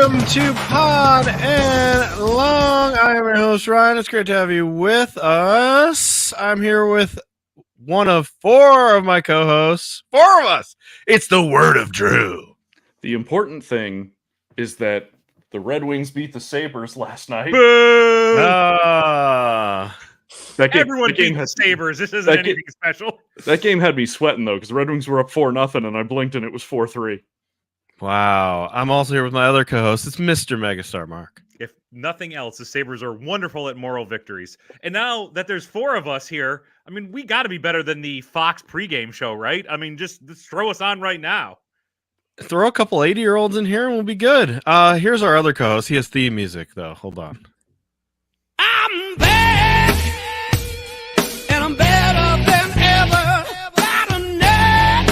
Welcome to Pod and Long. I am your host, Ryan. It's great to have you with us. I'm here with one of four of my co-hosts. Four of us. It's the Word of Drew. The important thing is that the Red Wings beat the Sabres last night. Everyone beat the Sabres. This isn't anything special. That game had me sweating, though, because the Red Wings were up 4-0, and I blinked and it was 4-3. Wow. I'm also here with my other co-host. It's Mr. Megastar Mark. If nothing else, the Sabres are wonderful at moral victories. And now that there's four of us here, I mean, we got to be better than the Fox pregame show, right? I mean, just throw us on right now. Throw a couple 80-year-olds in here and we'll be good. Here's our other co-host. He has theme music, though. Hold on. I'm back, and I'm better than ever. Got a knack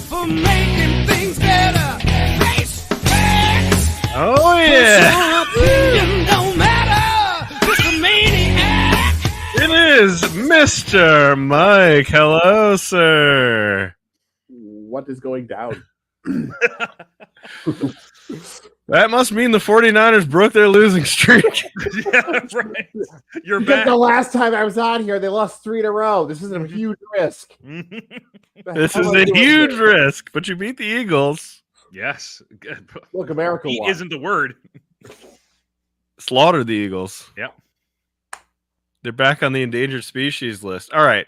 for making things better. Face facts. Oh, yeah. Opinion don't matter. Just a maniac. It is Mr. Mike. Hello, sir. What is going down? That must mean the 49ers broke their losing streak. Yeah, right. You're Because back. the last time I was on here, they lost 3 in a row. This is a huge risk. This is a huge risk, but you beat the Eagles. Yes. Look, America Beat won. isn't the word. Slaughtered the Eagles. Yep. They're back on the endangered species list. All right.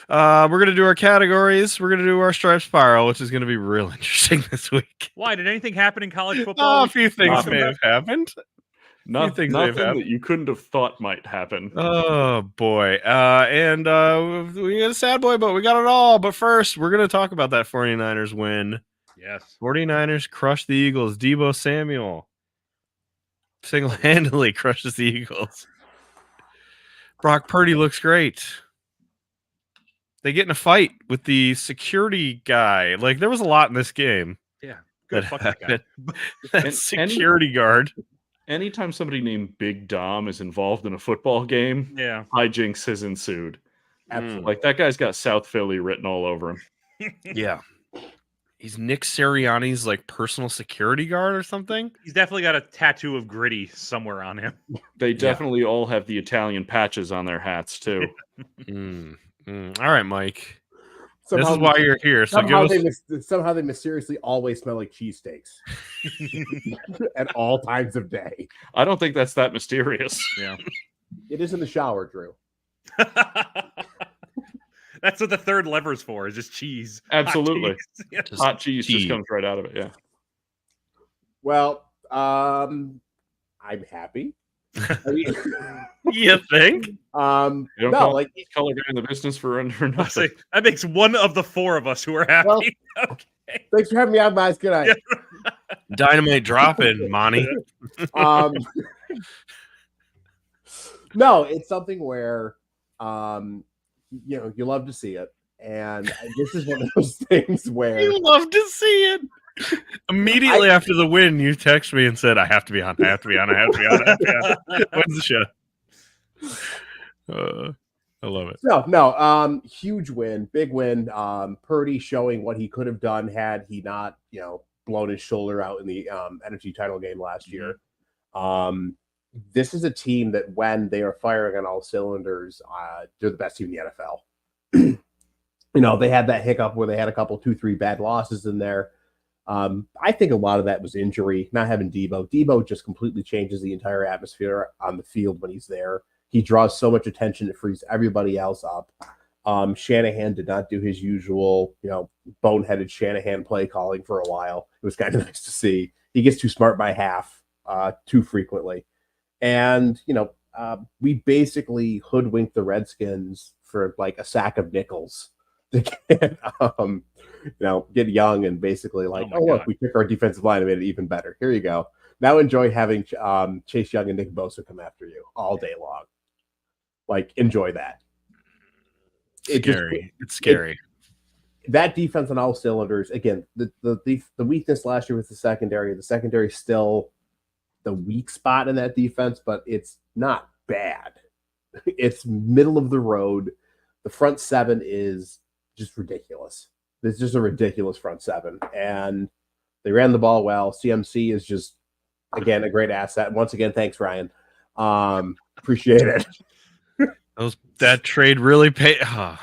We're going to do our categories. We're going to do our Stripe Spiral, which is going to be real interesting this week. Why? Did anything happen in college football? A few things Nothing. may have happened. Nothing that you couldn't have thought might happen. Oh, boy. And we got a sad boy, but we got it all. But first, we're going to talk about that 49ers win. Yes. 49ers crushed the Eagles. Deebo Samuel single-handedly crushes the Eagles. Brock Purdy looks great. They get in a fight with the security guy. Like, there was a lot in this game. Yeah. Good That fuck that guy. happened. That And- security guard. Anytime somebody named Big Dom is involved in a football game, Yeah. hijinks has ensued. Absolutely. Like, that guy's got South Philly written all over him. Yeah. He's Nick Sirianni's, like, personal security guard or something. He's definitely got a tattoo of Gritty somewhere on him. They definitely all have the Italian patches on their hats, too. All right, Mike. Somehow This is why you're here. So somehow, give us... somehow they mysteriously always smell like cheesesteaks at all times of day. I don't think that's that mysterious. Yeah. It is in the shower, Drew. That's what the third lever's for, is just cheese. Hot Absolutely. cheese. Yeah. Just Hot cheese cheese. just comes right out of it, yeah. Well, I'm happy. I mean, You think? You don't no, call like this color guy in the business for I'll nothing. say, that makes one of the four of us who are happy. Well, Okay. thanks for having me on, guys. Good night. Dynamite dropping, Monty. Um, no, it's something where you love to see it, and this is one of those things where You love to see it. Immediately after the win, you text me and said, I have to be on. I have to be on. I have to be on. I have to be on. When's the show? I love it. no, huge win, big win. Purdy showing what he could have done had he not, blown his shoulder out in the NFC title game last year. This is a team that when they are firing on all cylinders, they're the best team in the NFL. They had that hiccup where they had a couple 2-3 bad losses in there. I think a lot of that was injury, not having Deebo. Deebo just completely changes the entire atmosphere on the field when he's there. He draws so much attention, it frees everybody else up. Shanahan did not do his usual, boneheaded Shanahan play calling for a while. It was kind of nice to see. He gets too smart by half too frequently. And, we basically hoodwinked the Redskins for like a sack of nickels to get young and basically like, Oh my look, God. we took our defensive line and made it even better. Here you go. Now enjoy having Chase Young and Nick Bosa come after you all day long. Like, enjoy that. It's scary. That defense on all cylinders. Again, the weakness last year was the secondary. The secondary is still the weak spot in that defense, but it's not bad. It's middle of the road. The front seven is just ridiculous. It's just a ridiculous front seven. And They ran the ball well. CMC is just, again, a great asset. Once again, thanks, Ryan. Appreciate it. That trade really paid. I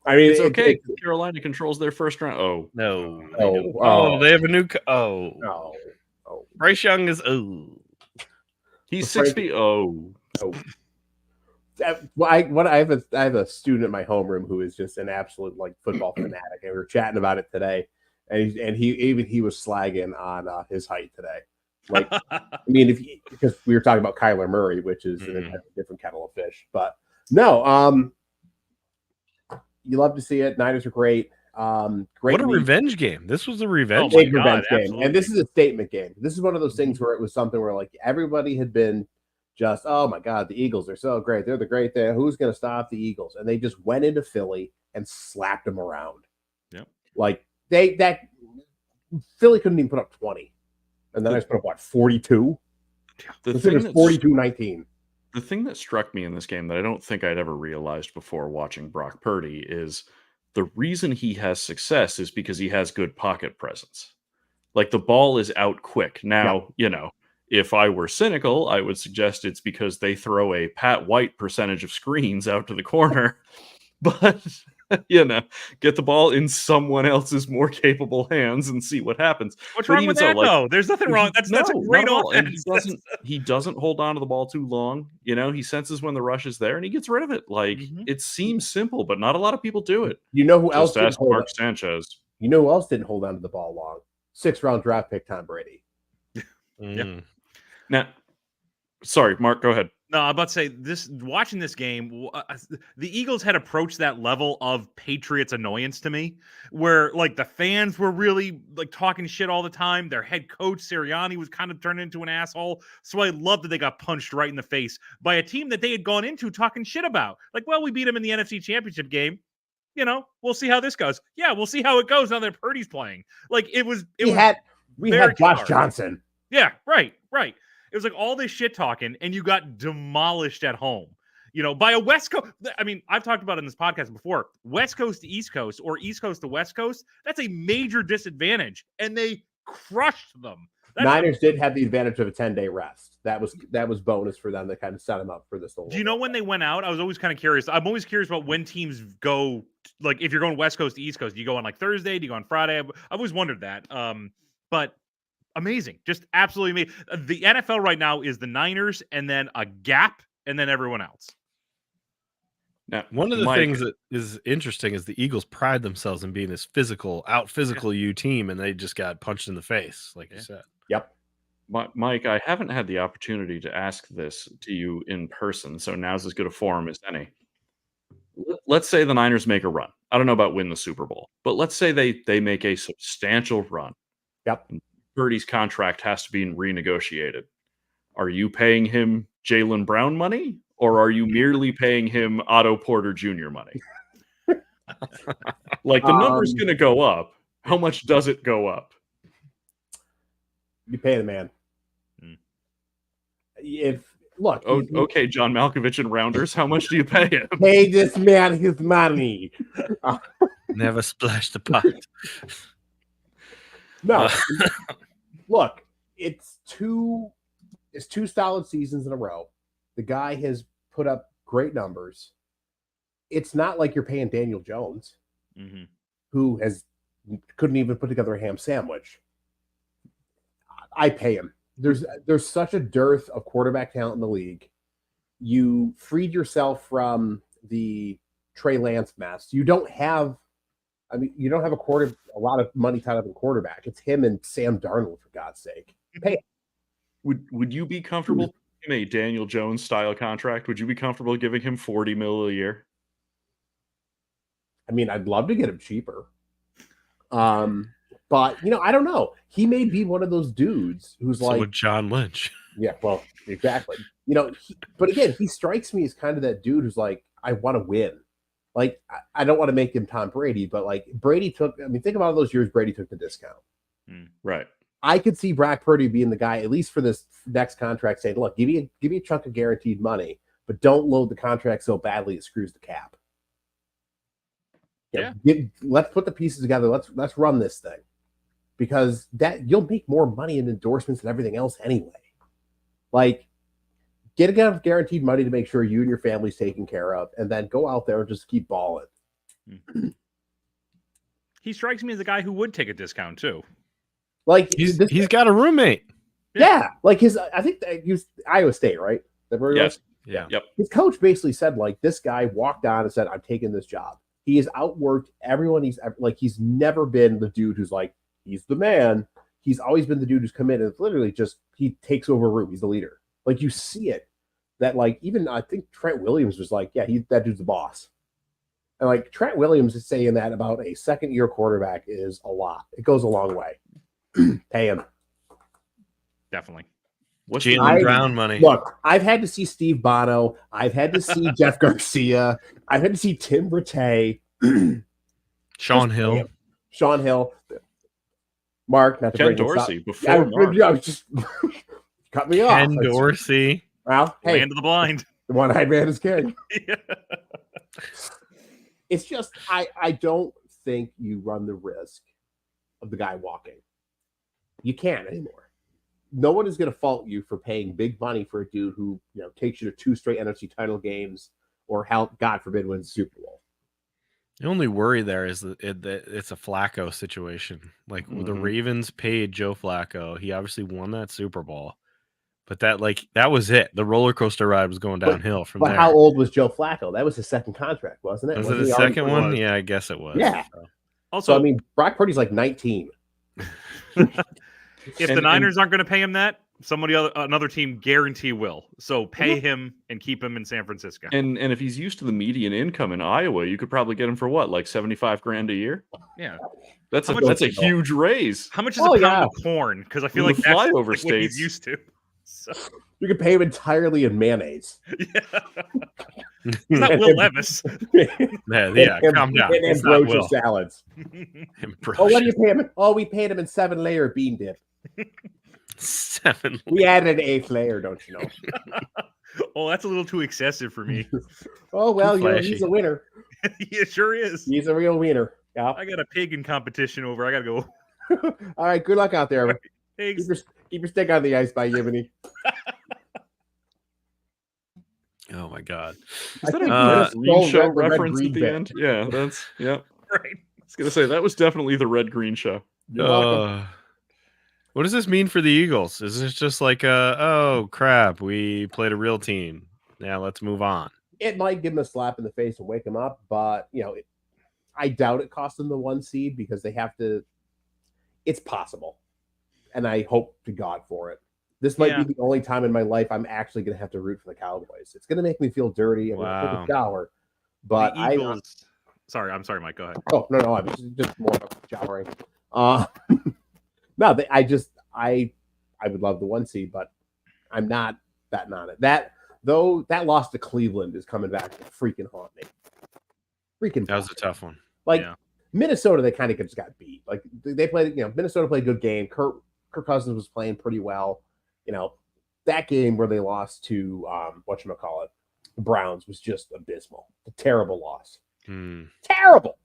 mean, It's okay. Carolina controls their first round. Oh, No. Oh, They have a new. no. Bryce Young is. he's Frank- 6 feet. Oh, Well, I have a student in my homeroom who is just an absolute like football fanatic, and we were chatting about it today, and he was slagging on his height today. Like, I mean, because we were talking about Kyler Murray, which is a different kettle of fish, but no, you love to see it. Niners are great. Great. What a meet. revenge game! This was a revenge. Oh my Big God, revenge game, absolutely. and this is a statement game. This is one of those things where it was something where like everybody had been just, oh my God, the Eagles are so great. They're the great thing. Who's going to stop the Eagles? And they just went into Philly and slapped them around. Yep. Like Philly couldn't even put up 20. And then I just put up what, 42? the This was thing, 42-19. the thing that struck me in this game that I don't think I'd ever realized before watching Brock Purdy is the reason he has success is because he has good pocket presence. Like the ball is out quick. Now, if I were cynical, I would suggest it's because they throw a Pat White percentage of screens out to the corner. But, get the ball in someone else's more capable hands and see what happens. What's But wrong even with so, that? like, No, there's nothing wrong. That's a No, great not at all. And offense. he doesn't hold on to the ball too long. He senses when the rush is there and he gets rid of it. Like it seems simple, but not a lot of people do it. You know who else Just didn't ask hold Mark on? Sanchez. You know who else didn't hold on to the ball long? 6th-round draft pick Tom Brady. Now, sorry, Mark, go ahead. No, I'm about to say watching this game, the Eagles had approached that level of Patriots annoyance to me, where like the fans were really like talking shit all the time. Their head coach Sirianni was kind of turned into an asshole. So I love that they got punched right in the face by a team that they had gone into talking shit about. Like, well, we beat them in the NFC Championship game. We'll see how this goes. Yeah, we'll see how it goes now that Purdy's playing. Like we had very Josh sharp. Johnson. Yeah, right. It was like all this shit talking, and you got demolished at home. By a West Coast. I mean, I've talked about it in this podcast before. West Coast to East Coast or East Coast to West Coast. That's a major disadvantage, and they crushed them. Niners did have the advantage of a 10-day rest. That was bonus for them to kind of set them up for this. Do you know when they went out? I was always kind of curious. I'm always curious about when teams go. Like, if you're going West Coast to East Coast, do you go on like Thursday? Do you go on Friday? I've always wondered that. But amazing, just absolutely amazing. The NFL right now is the Niners, and then a gap, and then everyone else. Now, One of the Mike, things that is interesting is the Eagles pride themselves in being this physical you team, and they just got punched in the face, like you said. Yep. Mike, I haven't had the opportunity to ask this to you in person, so now's as good a forum as any. Let's say the Niners make a run. I don't know about win the Super Bowl, but let's say they make a substantial run. Yep. Purdy's contract has to be renegotiated. Are you paying him Jaylen Brown money, or are you merely paying him Otto Porter Jr. money? Like the number's going to go up. How much does it go up? You pay the man. Okay, John Malkovich and Rounders, how much do you pay him? Pay this man his money. Never splash the pot. No, look, it's two solid seasons in a row. The guy has put up great numbers. It's not like you're paying Daniel Jones, who couldn't even put together a ham sandwich. I pay him. There's such a dearth of quarterback talent in the league. You freed yourself from the Trey Lance mess. You don't have a lot of money tied up in quarterback. It's him and Sam Darnold, for God's sake. Pay him. Would you be comfortable giving him a Daniel Jones style contract? Would you be comfortable giving him $40 million a year? I mean, I'd love to get him cheaper. But I don't know. He may be one of those dudes who's So like, would John Lynch. yeah, well, exactly. But again, he strikes me as kind of that dude who's like, I want to win. Like, I don't want to make him Tom Brady, but like Brady think about all those years Brady took the discount. Right. I could see Brock Purdy being the guy, at least for this next contract, saying, look, give me a chunk of guaranteed money, but don't load the contract so badly it screws the cap. Let's put the pieces together. Let's run this thing. because that you'll make more money in endorsements and everything else anyway. Like, get enough guaranteed money to make sure you and your family's taken care of, and then go out there and just keep balling. He strikes me as a guy who would take a discount too. Like he's got a roommate. Yeah, like I think that he was Iowa State, right? Yes. Yeah. Yep. His coach basically said, like, this guy walked on and said, I'm taking this job. He has outworked everyone. He's never been the dude who's like, he's the man. He's always been the dude who's come in and it's literally just, he takes over a room. He's the leader. Like, you see it. That, like, even I think Trent Williams was like, yeah, that dude's the boss. And, like, Trent Williams is saying that about a second-year quarterback is a lot. It goes a long way. Pay him. Definitely. What's Jalen Brown money. Look, I've had to see Steve Bono. I've had to see Jeff Garcia. I've had to see Tim Rattay. Sean Hill. Sean Hill. Mark, not to Ken bring this Dorsey up. before Mark. I was just cut me off. Ken Dorsey. Well, hey, Land of the blind. the one-eyed man is king. Yeah. It's just I don't think you run the risk of the guy walking. You can't anymore. No one is going to fault you for paying big money for a dude who, you know, takes you to 2 straight NFC title games or, help, God forbid, wins the Super Bowl. The only worry there is that it's a Flacco situation. Like the Ravens paid Joe Flacco. He obviously won that Super Bowl, but that was it. The roller coaster ride was going downhill from there. But how old was Joe Flacco? That was his second contract, wasn't it? Was it Wasn't the he already- second one? Yeah, I guess it was. Yeah. So. Also, So, I mean, Brock Purdy's like 19. if the Niners aren't going to pay him that, another team guarantee will. So pay him and keep him in San Francisco. And if he's used to the median income in Iowa, you could probably get him for what, like $75,000 a year? Yeah. That's How a much that's a huge raise. How much is Oh, a pound yeah. of corn? Because I feel In like the that's flyover like what he's states. used to. So, You could pay him entirely in mayonnaise. yeah. It's not Will Levis. Yeah, calm down. And It's not ambrosia Will. salads. Ambrosia. Oh, what do you pay him? Oh, we paid him in 7-layer bean dip. 7. We added an 8th layer, don't you know? Oh, that's a little too excessive for me. Oh, well, Too you know, flashy. he's a winner. He sure is. He's a real winner. Yeah. I got a pig in competition over. I got to go. All right, good luck out there. Pigs. Keep your stick on the ice by Yimini. Oh my God. Is that a think Red Green Show the Red reference Green at the bit. end? Yeah, that's yeah. I Right. was gonna say that was definitely the Red Green Show. You're welcome. What does this mean for the Eagles? Is this just like oh crap, we played a real team. Now let's move on. It might give him a slap in the face and wake him up, but you know, I doubt it cost them the 1 seed because they have to. It's possible, and I hope to God for it. This might be the only time in my life I'm actually going to have to root for the Cowboys. It's going to make me feel dirty. I'm going to take a shower, but The Eagles. I'm sorry, Mike. Go ahead. Oh no, I'm just more of showering. No, I would love the 1 seed, but I'm not betting on it. That loss to Cleveland is coming back to freaking haunt me. That was a tough one. Like Yeah. Minnesota, they kind of just got beat. Like they played, you know, Minnesota played a good game. Kirk Cousins was playing pretty well. You know, that game where they lost to whatchamacallit, the Browns was just abysmal. A terrible loss. Terrible.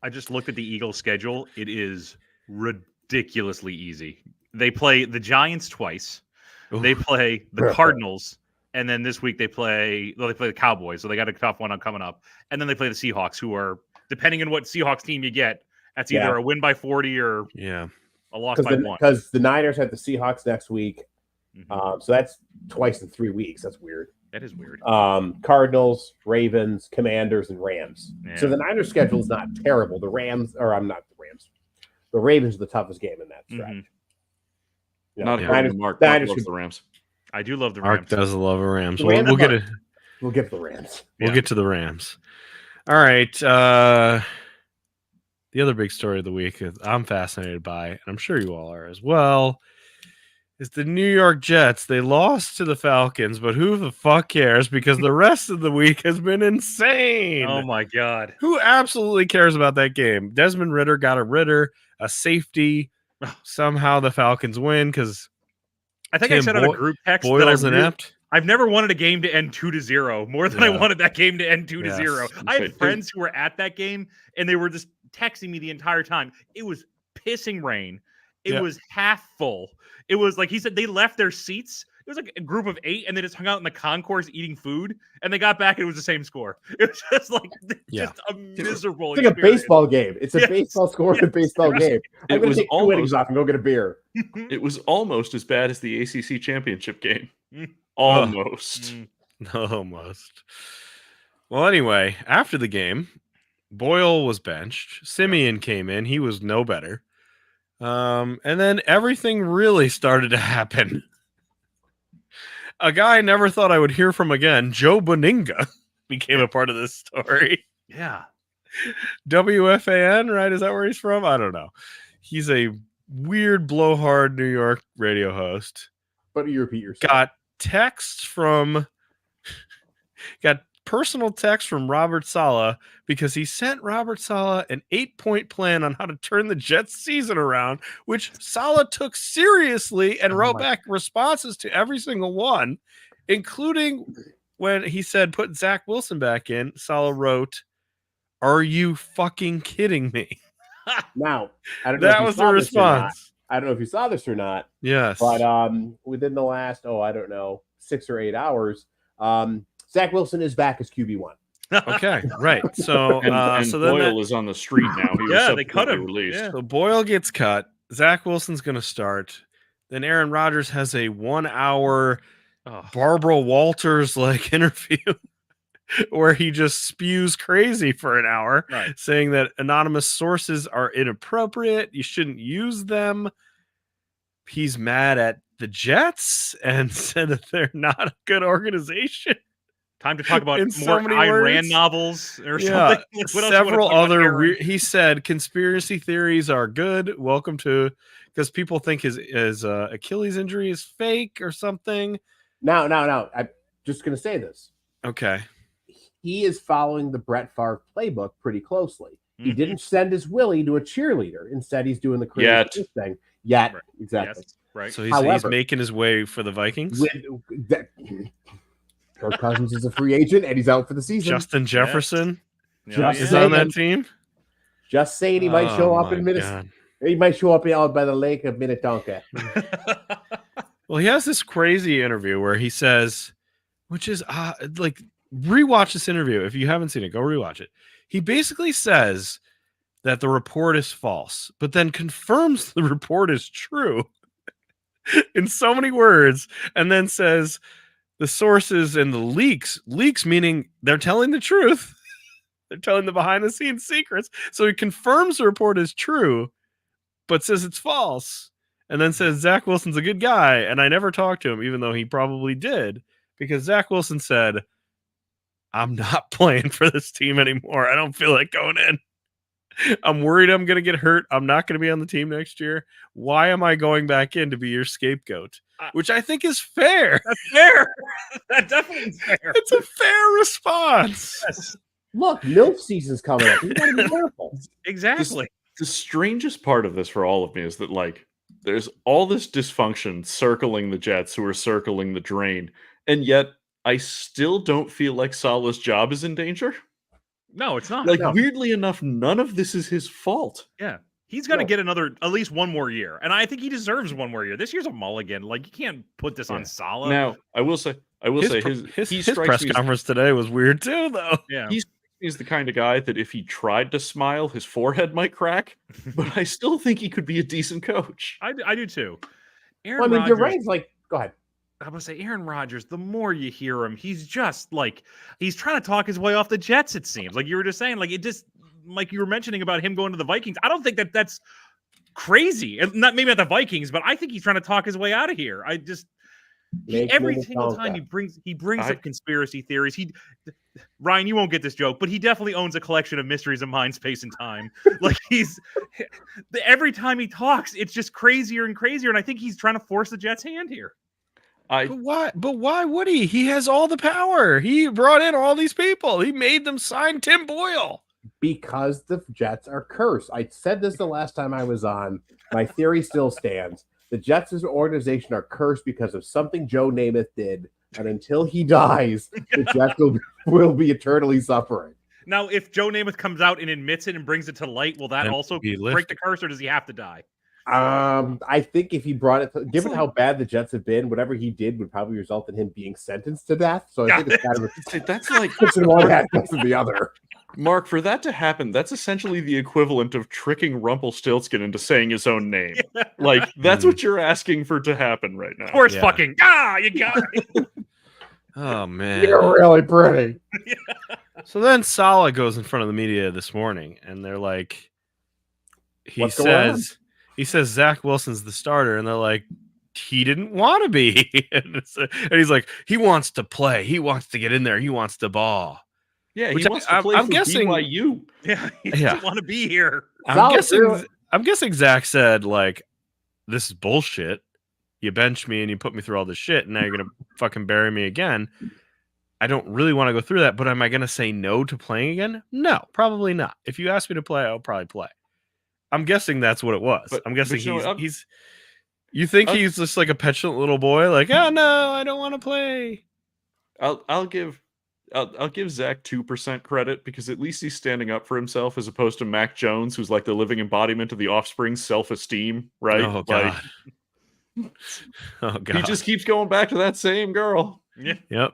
I just looked at the Eagles' schedule. It is ridiculously easy. They play the Giants twice. They play the Cardinals, and then this week they play the Cowboys. So they got a tough one coming up, and then they play the Seahawks, who are, depending on what Seahawks team you get, that's either a win by 40 or a loss by 1. Because the Niners have the Seahawks next week. So that's twice in 3 weeks. That's weird. That is weird. Cardinals, Ravens, Commanders, and Rams. Yeah. So the Niners schedule is not terrible. The Ravens are the the toughest game in that stretch. You know, Not the having Niners, the Mark. the Mark Niners loves could- the Rams. I do love the Mark Rams. does love a Rams. The We'll, Rams we'll get are- it. We'll give the Rams. We'll Yeah. get to the Rams. All right. The other big story of the week is I'm fascinated by, and I'm sure you all are as well, is the New York Jets. They lost to the Falcons, but who the fuck cares? Because the rest of the week has been insane. Oh my God. Who absolutely cares about that game? Desmond Ridder got a safety. Somehow the Falcons win because I think I Tim said on a group text Boyle's that inept. I've never wanted a game to end 2-0 more than I Yeah. wanted that game to end 2-0. Yes. I had friends who were at that game and they were just texting me the entire time. It was pissing rain. It Yeah. was half full. It was like he said they left their seats. It was like a group of 8, and they just hung out in the concourse eating food. And they got back, and it was the same score. It was just like just a miserable. It's like a experience. baseball game. It's a Yes. baseball score in a baseball game. I'm It going was to take 2 almost- innings off and go get a beer. It was almost as bad as the ACC championship game. Mm. Almost. Almost. Well, anyway, after the game, Boyle was benched. Simeon came in. He was no better. And then everything really started to happen. A guy I never thought I would hear from again, Joe Boninga, became a part of this story. Yeah. WFAN, right? Is that where he's from? I don't know. He's a weird blowhard New York radio host. But you repeat yourself. Got personal text from Robert Saleh because he sent Robert Saleh an 8-point plan on how to turn the Jets season around, which Saleh took seriously and wrote back responses to every single one, including when he said put Zach Wilson back in. Saleh wrote, "Are you fucking kidding me?" Now, I don't know That if you was the saw this or not. response. I don't know if you saw this or not, Yes. but within the last 6 or 8 hours, Zach Wilson is back as QB1. Okay, right. So, And so then Boyle is on the street now. He was Yeah, they cut subsequently him. released. Yeah. So Boyle gets cut. Zach Wilson's going to start. Then Aaron Rodgers has a 1-hour Oh. Barbara Walters like interview where he just spews crazy for an hour, Right. saying that anonymous sources are inappropriate. You shouldn't use them. He's mad at the Jets and said that they're not a good organization. Time to talk about In more so many Ayn words. Rand novels or Yeah, something. Like, what else you wanna several talk about, other Aaron? he said conspiracy theories are good. Welcome to, because people think his Achilles injury is fake or something. Now, I'm just going to say this. Okay. He is following the Brett Favre playbook pretty closely. He Mhm. didn't send his Willie to a cheerleader. Instead, he's doing the crazy Yet. thing. Yet, Right. exactly. Yes, right. So he's However- making his way for the Vikings. Kirk Cousins is a free agent and he's out for the season. Justin Jefferson Yeah, Just is yeah. on that team. Just saying he might show Oh up in my Minnesota. God. He might show up out by the lake of Minnetonka. Well, he has this crazy interview where he says, which is like, rewatch this interview. If you haven't seen it, go rewatch it. He basically says that the report is false, but then confirms the report is true in so many words, and then says the sources and the leaks meaning they're telling the truth. They're telling the behind the scenes secrets. So he confirms the report is true, but says it's false. And then says Zach Wilson's a good guy, and I never talked to him, even though he probably did, because Zach Wilson said, "I'm not playing for this team anymore. I don't feel like going in. I'm worried I'm going to get hurt. I'm not going to be on the team next year. Why am I going back in to be your scapegoat?" Which I think is fair. That's fair. That definitely is fair. It's a fair response. Yes, Look, MILF season's coming up. You gotta be careful. exactly. The strangest part of this for all of me is that, like, there's all this dysfunction circling the Jets who are circling the drain, and yet I still don't feel like Saleh's job is in danger. No, it's not. Like, No. weirdly enough, none of this is his fault. Yeah. He's going to No. get at least one more year. And I think he deserves one more year. This year's a mulligan. Like, you can't put this Yeah. on Saleh. Now, I will say His he his strikes press me as- conference today was weird too, though. Yeah. He's the kind of guy that if he tried to smile, his forehead might crack. But I still think he could be a decent coach. I do too. Aaron Well, I mean, Rodgers, you're right. It's like, go ahead. I'm going to say Aaron Rodgers, the more you hear him, he's just like, he's trying to talk his way off the Jets, it seems. Like you were just saying, like, it just, like you were mentioning about him going to the Vikings. I don't think that's crazy. And not maybe not the Vikings, but I think he's trying to talk his way out of here. I just, Make every Minnesota. single time he brings I- up conspiracy theories. Ryan, you won't get this joke, but he definitely owns a collection of mysteries of mind, space, and time. Like every time he talks, it's just crazier and crazier. And I think he's trying to force the Jets' hand here. But why would he? He has all the power. He brought in all these people. He made them sign Tim Boyle. Because the Jets are cursed. I said this the last time I was on. My theory still stands. The Jets as an organization are cursed because of something Joe Namath did. And until he dies, the Jets will be eternally suffering. Now, if Joe Namath comes out and admits it and brings it to light, will that Then also be break lifted. the curse, or does he have to die? I think if he brought it, given like- how bad the Jets have been, whatever he did would probably result in him being sentenced to death. So I think it's kind of See, that's like puts in one hat than the other. Mark, for that to happen, that's essentially the equivalent of tricking Rumpelstiltskin into saying his own name. Like, that's what you're asking for to happen right now. Of course, Yeah. fucking you got it. Oh man. You're really pretty. So then Saleh goes in front of the media this morning, and they're like, What's going on? he says Zach Wilson's the starter, and they're like, he didn't want to be, and he's like, he wants to play, he wants to get in there, he wants to ball. Yeah, he Which wants to I'm play for guessing- BYU. Yeah, he Yeah. doesn't want to be here. Saleh- I'm guessing Zach said like, this is bullshit. You bench me and you put me through all this shit, and now you're gonna fucking bury me again. I don't really want to go through that, but am I going to say no to playing again? No, probably not. If you ask me to play, I'll probably play. I'm guessing that's what it was. But- I'm guessing but you know what? he's. You think I'll- he's just like a petulant little boy, like, oh no, I don't want to play. I'll give Zach 2% credit because at least he's standing up for himself as opposed to Mac Jones, who's like the living embodiment of the Offspring's self-esteem, right? Oh Like, god. Oh god. he just keeps going back to that same girl. Yep.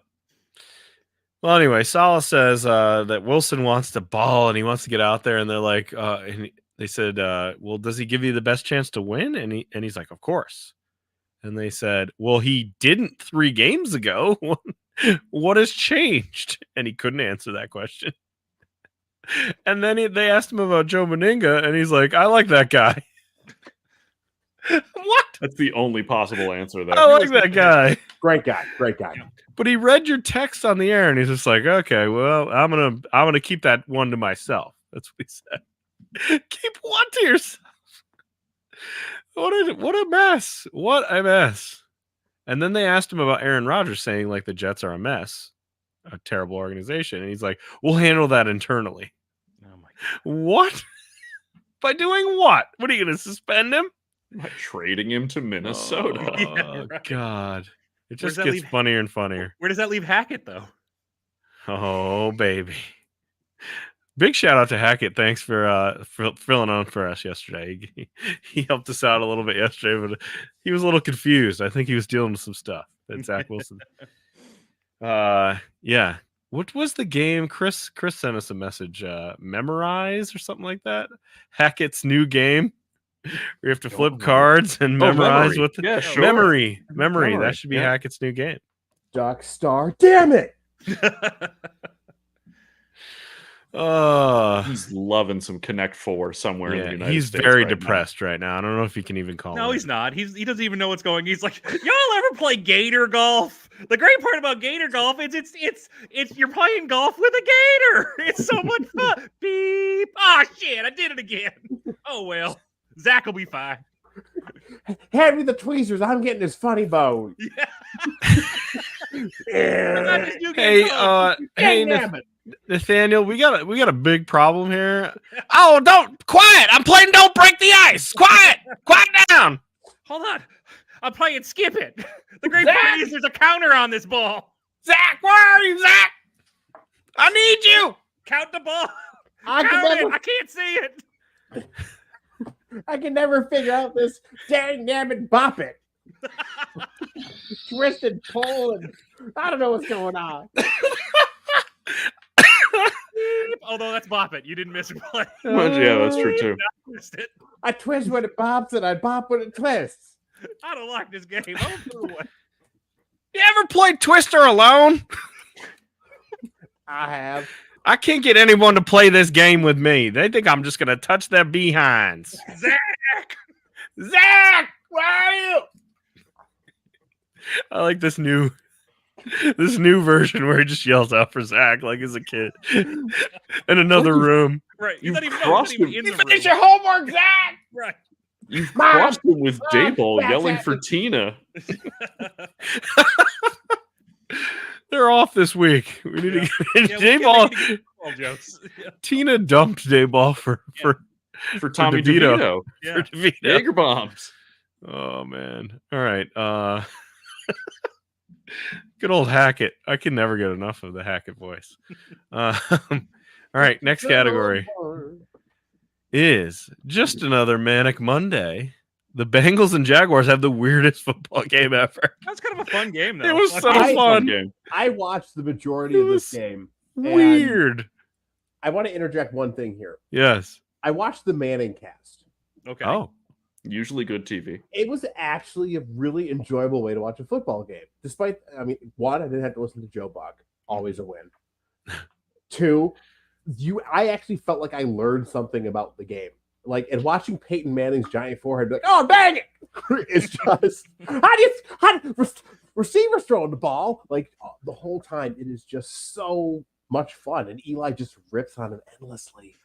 Well, anyway, Saleh says that Wilson wants to ball and he wants to get out there, and they're like, they said, well, does he give you the best chance to win? And he's like, of course. And they said, well, he didn't 3 games ago. What has changed? And he couldn't answer that question. And then they asked him about Joe Meninga, and he's like, I like that guy. What? That's the only possible answer there. I like that guy. Great guy. But he read your text on the air, and he's just like, "Okay, well, I'm gonna keep that one to myself." That's what he said. Keep one to yourself. What a mess! What a mess! And then they asked him about Aaron Rodgers, saying like the Jets are a mess, a terrible organization, and he's like, "We'll handle that internally." Oh my What? By doing what? What are you gonna suspend him? By trading him to Minnesota. Oh Yeah, right. God! It Where's just that gets leave- funnier and funnier. Where does that leave Hackett, though? Oh baby! Big shout out to Hackett. Thanks for filling on for us yesterday. He helped us out a little bit yesterday, but he was a little confused. I think he was dealing with some stuff. That Zach Wilson. Yeah. What was the game? Chris sent us a message. Memorize or something like that. Hackett's new game. We have to flip cards and memorize Memory. what the Yeah, sure. memory. Memory, That should be yeah. Hackett's new game. Duck Star. Damn it. He's loving some Connect 4 somewhere in the Yeah, United he's States. very right now. depressed right now. I don't know if he can even call. No, it. he's not. He doesn't even know what's going. He's like, y'all ever play Gator golf? The great part about Gator golf is it's you're playing golf with a gator. It's so much fun. Beep. Oh shit, I did it again. Oh well. Zach will be fine. Hand me the tweezers. I'm getting this funny bone. I'm not just you Hey, getting golf. hey, Damn it. Nathaniel, we got a big problem here. Oh, don't quiet! I'm playing. Don't break the ice. Quiet down. Hold on. I'm playing skip it. The great part is there's a counter on this ball. Zach, where are you, Zach? I need you. Count the ball. I Count can it. never I can't see it. I can never figure out this dang nabbit bop it. Twisted pull and I don't know what's going on. Although that's bop it. You didn't miss a play. Well, yeah, that's true too. Missed it. I twist when it bops and I bop when it twists. I don't like this game. I'm through one. You ever played Twister alone? I have. I can't get anyone to play this game with me. They think I'm just gonna touch their behinds. Zach. Zach, where are you? I like this new version where he just yells out for Zach like he's a kid in another room. Right. You He's not even, crossed he's not even him. in the room. your homework, Zach. Right. You've Mom! crossed him with Dayball Mom, yelling that's for Tina. They're off this week. We need to get Yeah, we Dayball. need to get football jokes. Yeah. Tina dumped Dayball for For Tommy DeVito. DeVito. Yeah. for DeVito. Jaeger bombs. Oh man. All right. Good old Hackett. I can never get enough of the Hackett voice. All right, next category is just another manic Monday. The Bengals and Jaguars have the weirdest football game ever. That's kind of a fun game, though. It was Like, so I- fun. Game. I watched the majority It of this was game. Weird. I want to interject one thing here. Yes. I watched the Manning cast. okay. Oh. Usually good TV. It was actually a really enjoyable way to watch a football game. Despite, I mean, one, I didn't have to listen to Joe Buck. Always a win. Two, I actually felt like I learned something about the game. Like, and watching Peyton Manning's giant forehead, be like, oh, dang it! It's just, receivers throwing the ball. Like, the whole time, it is just so much fun. And Eli just rips on him endlessly.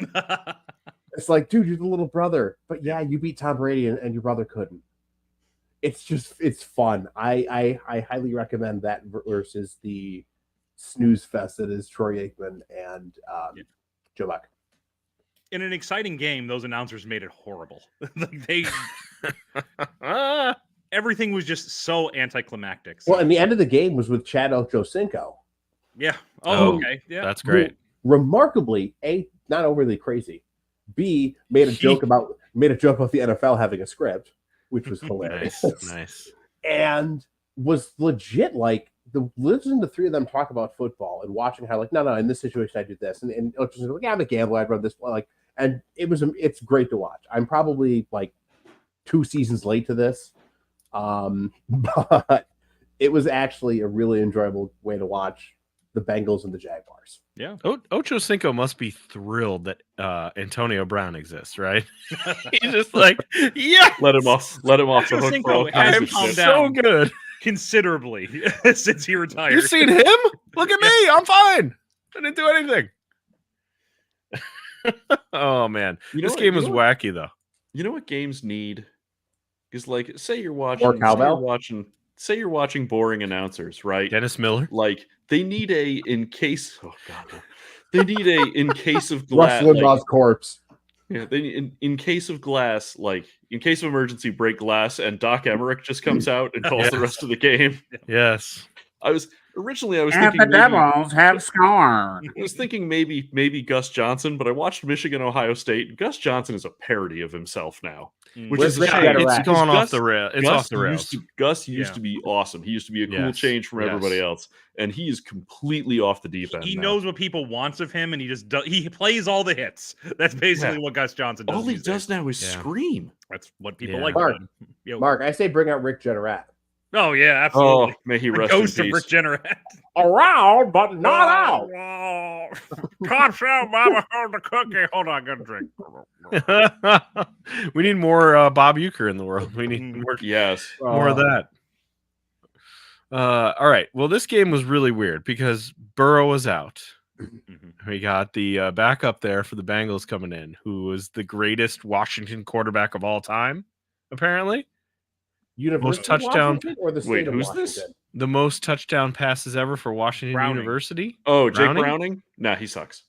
It's like, dude, you're the little brother. But yeah, you beat Tom Brady and your brother couldn't. It's fun. I highly recommend that versus the snooze fest that is Troy Aikman and Joe Buck. In an exciting game, those announcers made it horrible. Like everything was just so anticlimactic. So, Well, and the end of the game was with Chad Ochocinco. yeah. Oh, Okay. Yeah. That's great. Remarkably, A, not overly crazy. B, made a joke about the NFL having a script, which was hilarious. Nice. And was legit like listening to the three of them talk about football and watching how like no in this situation I do this and Ochocinco like, yeah, I'm a gambler, I'd run this like, and it's great to watch. I'm probably like 2 seasons late to this, but it was actually a really enjoyable way to watch the Bengals and the Jaguars. Yeah. Ocho Cinco must be thrilled that Antonio Brown exists, right? He's just like, yeah, Let him off the hook for all Ochocinco kinds has of calmed shit. down. so good. Considerably since he retired. You seen him? Look at me. I'm fine. I didn't do anything. Oh man, You know this what- game you was know what- wacky though. You know what games need? Because like, say you're More watching cowbell? say you're watching boring announcers, right? Dennis Miller. Like they need a in case. Oh god, no. They need a in case of Rush glass. Limbaugh's corpse. Yeah, they in case of glass, like in case of emergency, break glass, and Doc Emmerich just comes out and calls the rest of the game. Yes. I was thinking have scored. I was thinking maybe Gus Johnson, but I watched Michigan Ohio State. Gus Johnson is a parody of himself now, which Where's is a Rick shame. Jeanneret? It's gone off Gus- the rail. It's Gus off the rails. Gus used Yeah. to be awesome. He used to be a cool Yes, change from yes. everybody else, and he is completely off the deep end. He now. knows what people wants of him, and he just he plays all the hits. That's basically Yeah. what Gus Johnson does. All he these does days. now is Yeah. scream. That's what people Yeah. like. Mark. about him. Yo. Mark, I say bring out Rick Jeanneret. Oh yeah, Oh, absolutely. may he The rest in ghost of peace. Rick Jeanneret. Around, but not out. Can't tell Mama hold the cookie. Hold on, I got a drink. We need more Bob Euchre in the world. We need more Yes. more of that. All right. Well, this game was really weird because Burrow was out. Mhm. We got the backup there for the Bengals coming in, who was the greatest Washington quarterback of all time, apparently. University of touchdown- Washington or the state Wait, of who's Washington? this? The most touchdown passes ever for Washington Browning. University. Oh, Jake Browning? Browning? Nah, he sucks.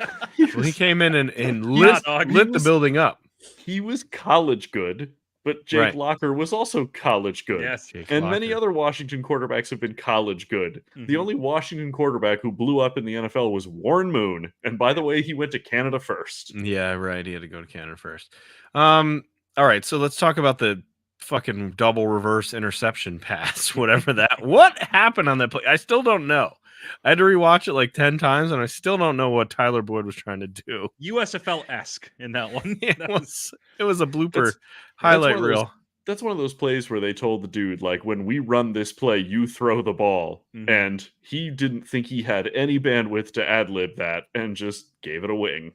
Well, he came in and Yeah, lit, dog. lit the building up. He was college good, but Jake Right. Locker was also college good. Yes. Jake And many Locker. other Washington quarterbacks have been college good. The Mhm. only Washington quarterback who blew up in the NFL was Warren Moon. And by the way, he went to Canada first. Yeah, right. He had to go to Canada first. All right, so let's talk about the fucking double reverse interception pass, whatever that. What happened on that play? I still don't know. I had to rewatch it like 10 times, and I still don't know what Tyler Boyd was trying to do. USFL-esque in that one. It was a blooper That's- highlight one of those- reel. That's one of those plays where they told the dude, like, when we run this play, you throw the ball. Mhm. And he didn't think he had any bandwidth to ad-lib that and just gave it a wing.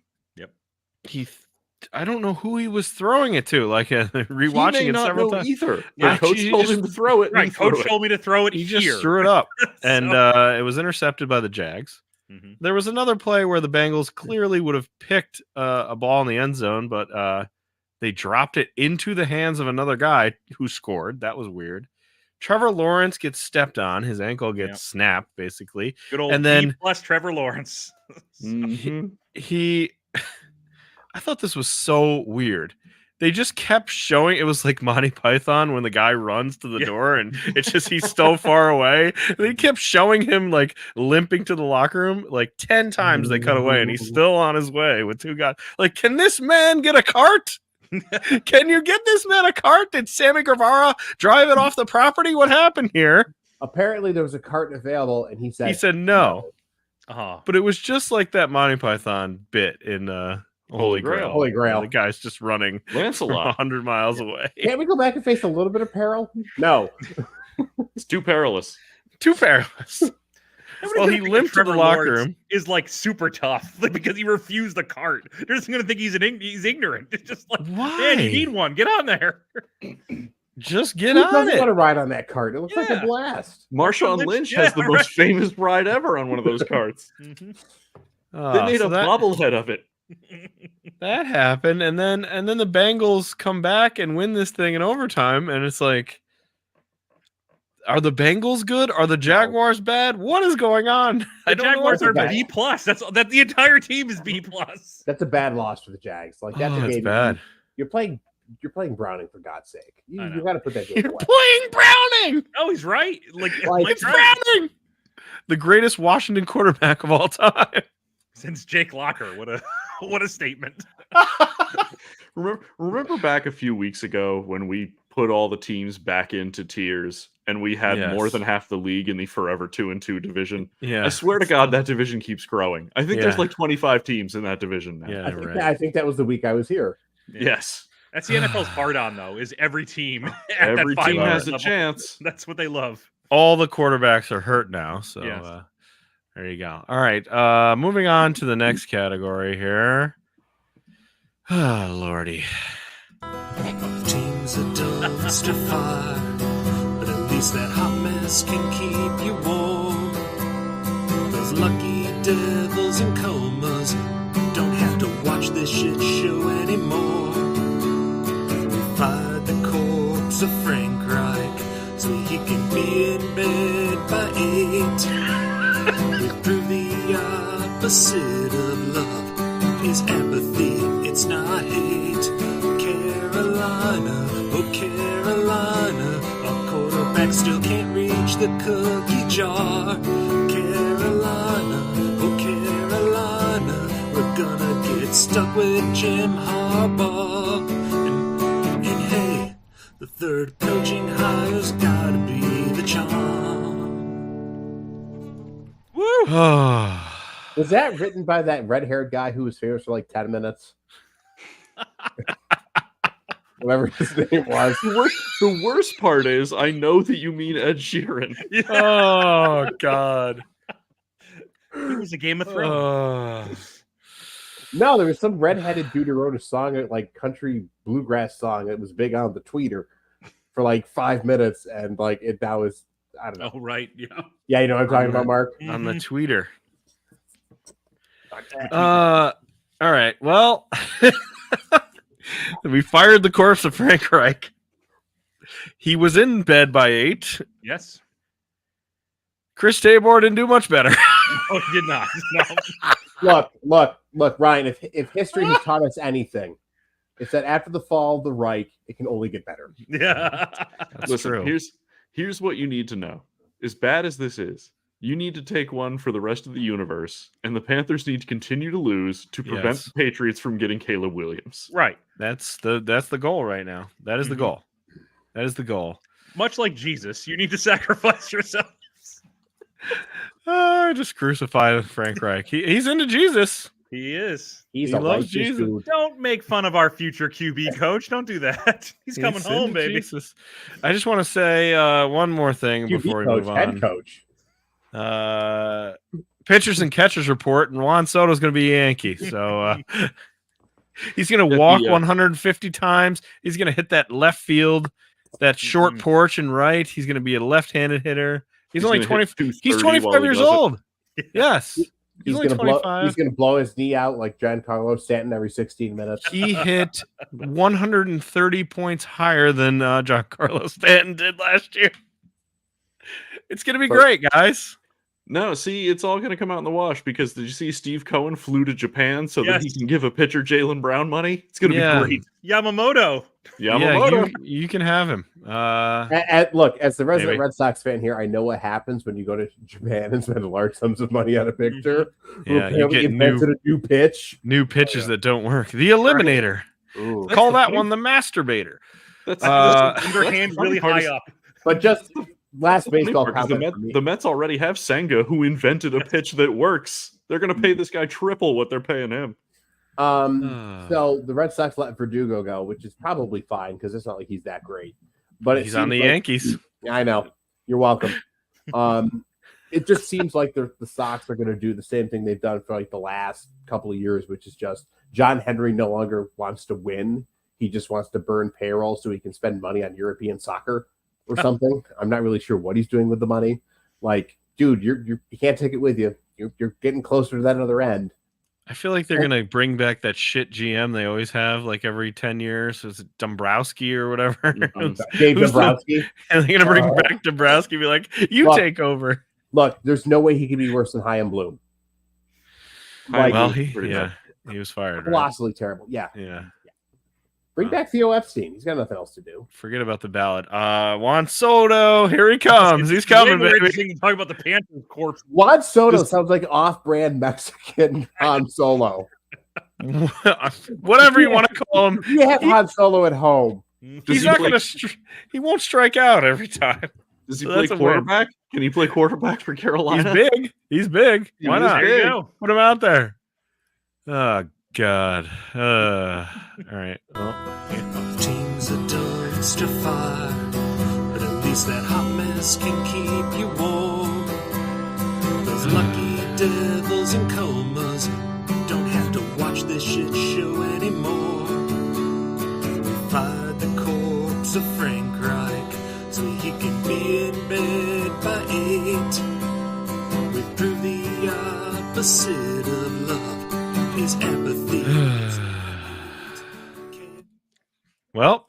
I don't know who he was throwing it to. Like He may rewatching it not several know times. either. Yeah, The coach he told just- him to throw it. and Right, he threw coach it. told me to throw it He here. just threw it up, and So- it was intercepted by the Jags. Mhm. There was another play where the Bengals clearly would have picked a ball in the end zone, but they dropped it into the hands of another guy who scored. That was weird. Trevor Lawrence gets stepped on. His ankle gets Yep. snapped, basically. Good old and then- plus Trevor Lawrence. Mhm. I thought this was so weird. they just kept showing. It was like Monty Python when the guy runs to the door and it's just he's so far away. They kept showing him like limping to the locker room like 10 times. They cut away and he's still on his way with 2 guys. Like, can this man get a cart? Can you get this man a cart? Did Sammy Guevara drive it off the property? What happened here? Apparently, there was a cart available, and he said no. Uh-huh. But it was just like that Monty Python bit in Holy Grail. Holy Grail. The guy's just running from Lancelot. 100 miles away. Can't we go back and face a little bit of peril? No. It's too perilous. Too perilous. Well, he limped to the locker room. Is like super tough because he refused the cart. They're just gonna think he's ignorant. It's just like, Why? man, you need one. Get on there. Just get Who on doesn't it. want to ride on that cart? It looks like a Yeah. blast. Marshawn Lynch has the most famous ride ever on one of those carts. They made a bobblehead of it. That happened, and then the Bengals come back and win this thing in overtime, and it's like, are the Bengals good? Are the Jaguars bad? What is going on? The Jaguars are bad. B+. That's the entire team is B+. That's a bad loss for the Jags. Like that's a That's game. bad. You're playing Browning for God's sake. You I know. got to put that game You're away. playing Browning. Oh, he's right. Like It's Browning, the greatest Washington quarterback of all time. Since Jake Locker. What a statement. Remember back a few weeks ago when we put all the teams back into tiers and we had Yes. more than half the league in the forever 2-2 division? Yeah, I swear to God, that division keeps growing. I think there's Yeah. like 25 teams in that division now. yeah, right. I think that was the week I was here. Yes. That's the NFL's hard on though. Is every team at Every that team 500 has a level. chance. That's what they love. All the quarterbacks are hurt now, so Yes. there you go. All right, moving on to the next category here. Oh, Lordy. Teams are dumpster fire, but at least that hot mess can keep you warm. Those lucky devils in comas don't have to watch this shit show anymore. We fired the corpse of Frank Reich so he can be in bed by 8. We prove the opposite of love is apathy, it's not hate. Carolina, oh Carolina, our quarterback still can't reach the cookie jar. Carolina, oh Carolina, we're gonna get stuck with Jim Harbaugh. And hey, the third coaching hire's gotta be the charm. Oh, Was that written by that red-haired guy who was famous for like 10 minutes? Whatever his name was. The worst part is, I know that you mean Ed Sheeran. oh God. He was a Game of Thrones. Oh. No, there was some red-headed dude who wrote a song, like country bluegrass song that was big on the tweeter for like 5 minutes, and like that was, I don't know. Oh, right. Yeah. Yeah, you know what I'm talking about, Mark? On the tweeter. All right. Well, we fired the corpse of Frank Reich. He was in bed by 8. Yes. Chris Tabor didn't do much better. Oh, he did not. No. Look, Ryan. If history has taught us anything, it's that after the fall of the Reich, it can only get better. Yeah. That's Listen, true. here's what you need to know. As bad as this is, you need to take one for the rest of the universe, and the Panthers need to continue to lose to prevent Yes. the Patriots from getting Caleb Williams. Right. That's the goal right now. That is the goal. That is the goal. Much like Jesus, you need to sacrifice yourself. Just crucify Frank Reich. He's into Jesus. He is. He's He a loves righteous Jesus. dude. Don't make fun of our future QB coach. Don't do that. He's coming home, into baby. Jesus. I just want to say one more thing QB before we coach, move head on. coach. Pitchers and catchers report, and Juan Soto's going to be a Yankee. So he's going to walk 150 times. He's going to hit that left field, that short porch and right. He's going to be a left-handed hitter. He's only gonna 20. hit He's 230 while 25 he years does it. old. Yes. He's only gonna blow. 25. He's gonna blow his knee out like Giancarlo Stanton every 16 minutes. He hit 130 points higher than Giancarlo Stanton did last year. It's going to be great, guys. No, see, it's all going to come out in the wash because did you see Steve Cohen flew to Japan so that he Yes. can give a pitcher Jalen Brown money? It's going to Yeah. be great. Yamamoto. Yamamoto. Yeah, you can have him. Look, as the resident Maybe. Red Sox fan here, I know what happens when you go to Japan and spend large sums of money on a pitcher. Who Yeah, you apparently get invented a new pitch. new pitches that don't work. The Eliminator. Ooh. Call that one the Masturbator. That's Underhand the funny really part high is- up. But just last the funny baseball part is comment for me. the Mets already have Senga, who invented a pitch that works. They're going to pay this guy triple what they're paying him. So the Red Sox let Verdugo go, which is probably fine because it's not like he's that great. But He's on the Yankees. I know. You're welcome. It just seems like the Sox are going to do the same thing they've done for like the last couple of years, which is just John Henry no longer wants to win. He just wants to burn payroll so he can spend money on European soccer or something. I'm not really sure what he's doing with the money. Like, dude, you can't take it with you. You're getting closer to that other end. I feel like they're gonna bring back that shit GM they always have, like every 10 years. Was it Dombrowski or whatever? Dave Who's the- Dombrowski. And they're gonna bring back Dombrowski, and be like, "You Well, take over." Look, there's no way he could be worse than Chaim Bloom. Like, Well, pretty bad. he was fired. Right? Colossally terrible. Yeah. Yeah. Bring back Theo Epstein. He's got nothing else to do. Forget about the ballot. Juan Soto, here he comes. He's coming, Way more baby. interesting to talk about the Panthers corpse. Juan Soto Just- sounds like off-brand Mexican Han Solo. Whatever you want to call him. You have Han Solo at home. Does He's he not play- gonna. He won't strike out every time. Does he So play that's a win. quarterback? Can he play quarterback for He's Carolina? big. He's big. He Why is not? There you big. go. Put him out there. Oh God. All right. Well, The team's a dumpster fire, but at least that hot mess can keep you warm. Those lucky devils and comas don't have to watch this shit show anymore. We fired the corpse of Frank Reich so he can be in bed by 8. We proved the opposite of love is apathy. well.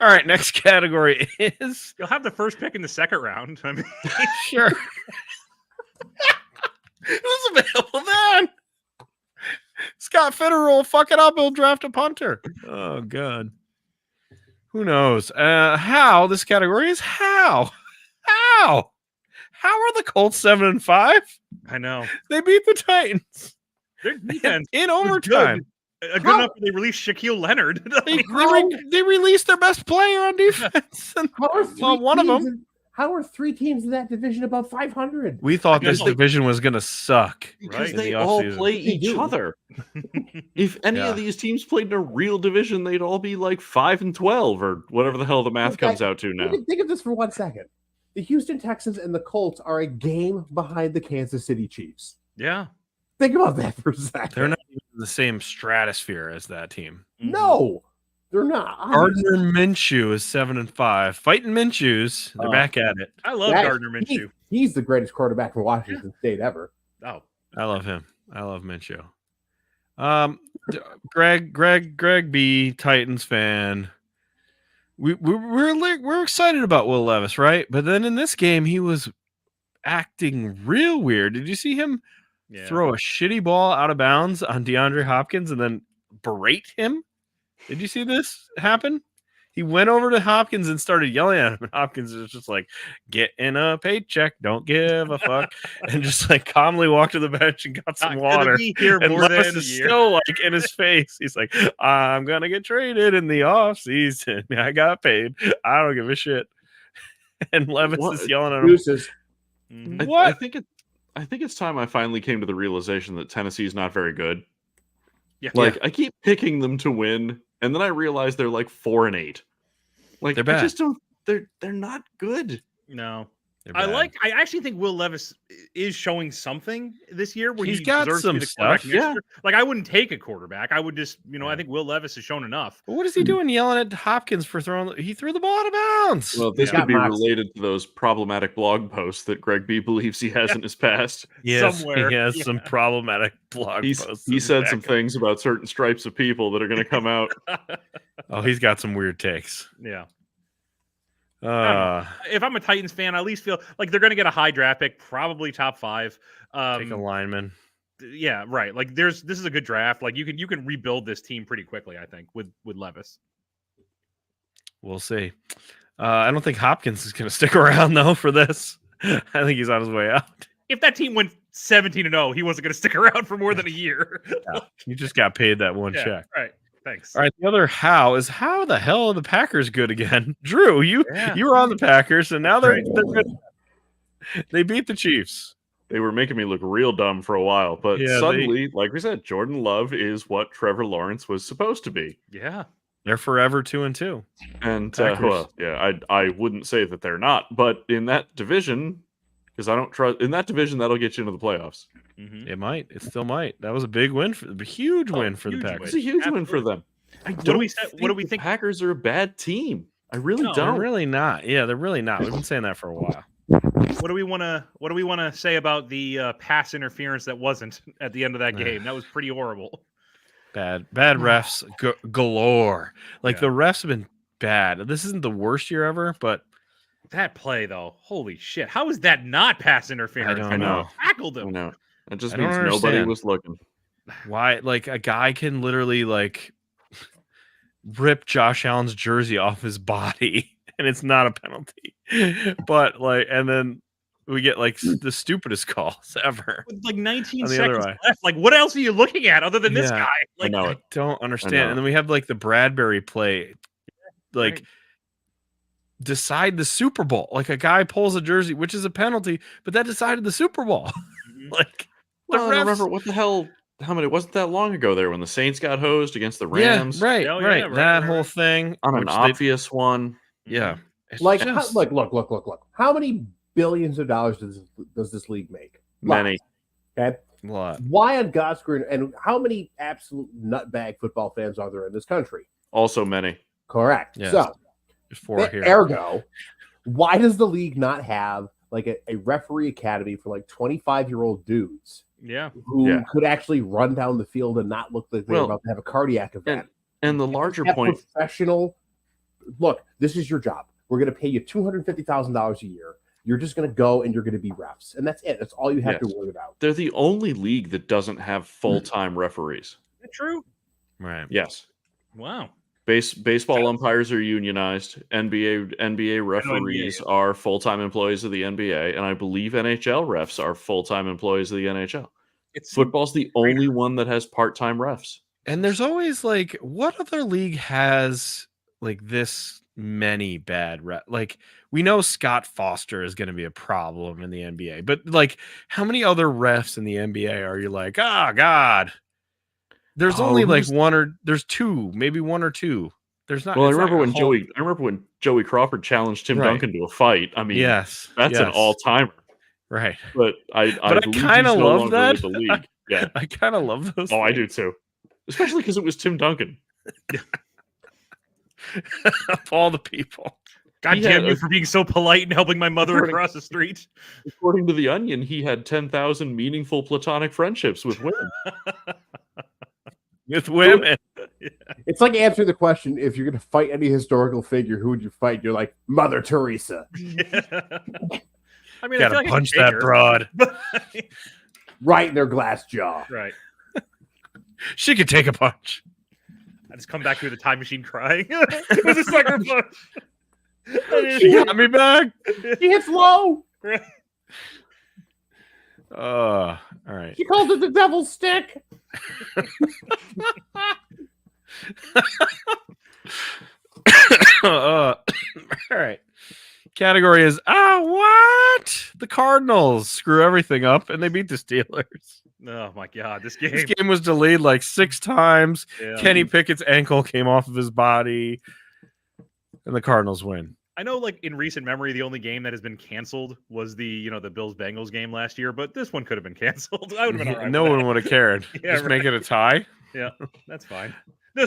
All right. Next category is You'll have the first pick in the second round. I mean, sure. Who's available then? Scott Fitterell, fuck it up. He'll draft a punter. Oh God. Who knows? How this category is how? How are the Colts 7-5? I know. They beat the Titans Their defense in was overtime. good. Good enough that they released Shaquille Leonard. They released their best player on defense. And, How are well, one of them. How are 3 teams in that division above 500? We thought this know. division was going to suck. Because Right, in they the all offseason. play They each do. other. If any Yeah. of these teams played in a real division, they'd all be like 5-12 or whatever the hell the math comes out to now. Think of this for 1 second. The Houston Texans and the Colts are a game behind the Kansas City Chiefs. Yeah. Think about that for a second. They're not even in the same stratosphere as that team. No, they're not. Gardner Minshew is 7-5. Fighting Minshew's. They're back at it. I love That- Gardner Minshew. He's the greatest quarterback from Washington State ever. Oh, I love him. I love Minshew. Greg B, Titans fan. We're excited about Will Levis, right? But then in this game, he was acting real weird. Did you see him yeah. throw a shitty ball out of bounds on DeAndre Hopkins and then berate him? Did you see this happen? He went over to Hopkins and started yelling at him, and Hopkins was just like, "Get in a paycheck, don't give a fuck," and just like calmly walked to the bench and got some Not gonna water. be here And more Levis than a is year. still like in his face. He's like, "I'm gonna get traded in the off season. I got paid. I don't give a shit." And Levis What? is yelling at him. Deuces. Mhm. I What? think it's time I finally came to the realization that Tennessee's not very good. Yeah. Like I keep picking them to win, and then I realize they're like 4-8. Like They're bad. I just don't. They're not good. No. They're I bad. actually think Will Levis is showing something this year where He's he got deserves some to be the quarterback stuff, next yeah. year. Like I wouldn't take a quarterback. I would just, I Yeah. think Will Levis has shown enough. But what is he doing yelling at Hopkins for throwing? He threw the ball out of bounds. Well, this Yeah. could be Mox. related to those problematic blog posts that Greg B believes he has in his past. Yes, somewhere. he has some problematic blog posts. He in said the some back. things about certain stripes of people that are going to come out. Oh, he's got some weird takes. Yeah. If I'm a Titans fan, I at least feel like they're going to get a high draft pick, probably top 5. Take a lineman. Yeah, right. Like this is a good draft. Like you can rebuild this team pretty quickly, I think, with Levis. We'll see. I don't think Hopkins is going to stick around though for this. I think he's on his way out. If that team went 17-0, he wasn't going to stick around for more than a year. You just got paid that one check. Right. Thanks. All right. The other how the hell are the Packers good again? Drew, you were on the Packers, and now they're good. They beat the Chiefs. They were making me look real dumb for a while, but Yeah, suddenly, like we said, Jordan Love is what Trevor Lawrence was supposed to be. Yeah. They're forever 2-2. And Packers. I wouldn't say that they're not, but in that division, because I don't trust in that division, that'll get you into the playoffs. Mm-hmm. It might. It still might. That was a big win huge win for the huge Packers. It's a huge win for them. What do we the think? Packers are a bad team. I really No, They're don't. really not. Yeah, they're really not. We've been saying that for a while. What do we want to say about the pass interference that wasn't at the end of that game? That was pretty horrible. Bad refs galore. Like Yeah. the refs have been bad. This isn't the worst year ever, but That play though, holy shit! How is that not pass interference? I don't know. Tackled I him. know. It just I don't means nobody understand. was looking. why? Like a guy can literally like rip Josh Allen's jersey off his body, and it's not a penalty. But like, and then we get like the stupidest calls ever. With like 19 On the other seconds eye. left. Like, what else are you looking at other than this Yeah. guy? Like, know I it. don't I understand. know. And then we have like the Bradbury play, like Right. decide the Super Bowl. Like a guy pulls a jersey, which is a penalty, but that decided the Super Bowl. Mhm. Like the Well, I refs. remember what the hell? How many? It wasn't that long ago there when the Saints got hosed against the Yeah, Rams right, Oh, yeah, right. right, That right, whole right. thing on an which they- obvious one. yeah. It's Like, just- look. How many billions of dollars does this league make? Many. Okay. a lot. Why on God's green? And how many absolute nutbag football fans are there in this country? Also many. Correct. Yes. So, There's 4 here. ergo, why does the league not have like a referee academy for like 25-year-old dudes Yeah. who Yeah. could actually run down the field and not look like they're Well, about to have a cardiac event? And the larger Have point, professional. Look, this is your job. We're going to pay you $250,000 a year. You're just going to go and you're going to be refs, and that's it. That's all you have to Yes. worry about. they're the only league that doesn't have full-time referees. Is that true? Right. Yes. Wow. Baseball umpires are unionized. NBA referees are full-time employees of the NBA, and I believe NHL refs are full-time employees of the NHL. It's Football's the only one that has part-time refs. And there's always like, what other league has like this many bad like we know Scott Foster is going to be a problem in the NBA, but like how many other refs in the NBA are you like, oh God, there's Oh, only like who's- one or there's 2, maybe 1 or 2. There's not. Well, I it's not remember a when whole- Joey Crawford challenged Tim Right. Duncan to a fight. I mean, yes, that's an yes, all-timer. right. But I But I believe kinda he's no love longer that. with the league. Yeah. I kind of love those. Oh, I do too. Especially because it was Tim Duncan. Of all the people. God He damn had you a- for being so polite and helping my mother According- across the street. According to The Onion, he had 10,000 meaningful platonic friendships with women. With women. It's like answering the question: if you're going to fight any historical figure, who would you fight? You're like Mother Teresa, Yeah. I mean, I Gotta feel like I punch can that take her, broad. but- right in their glass jaw. right. She could take a punch. I just come back through the time machine crying. It was a sucker punch. She got me back. She hits low. All right. She calls it the devil's stick. All right. Category is what? The Cardinals screw everything up and they beat the Steelers. Oh my god, this This game. game was delayed like 6 times. Yeah. Kenny Pickett's ankle came off of his body, and the Cardinals win. I know, like in recent memory, the only game that has been canceled was the the Bills Bengals game last year, but this one could have been canceled. I would have been all right. No with one would have cared. Yeah, Just make right. it a tie. that. That's fine.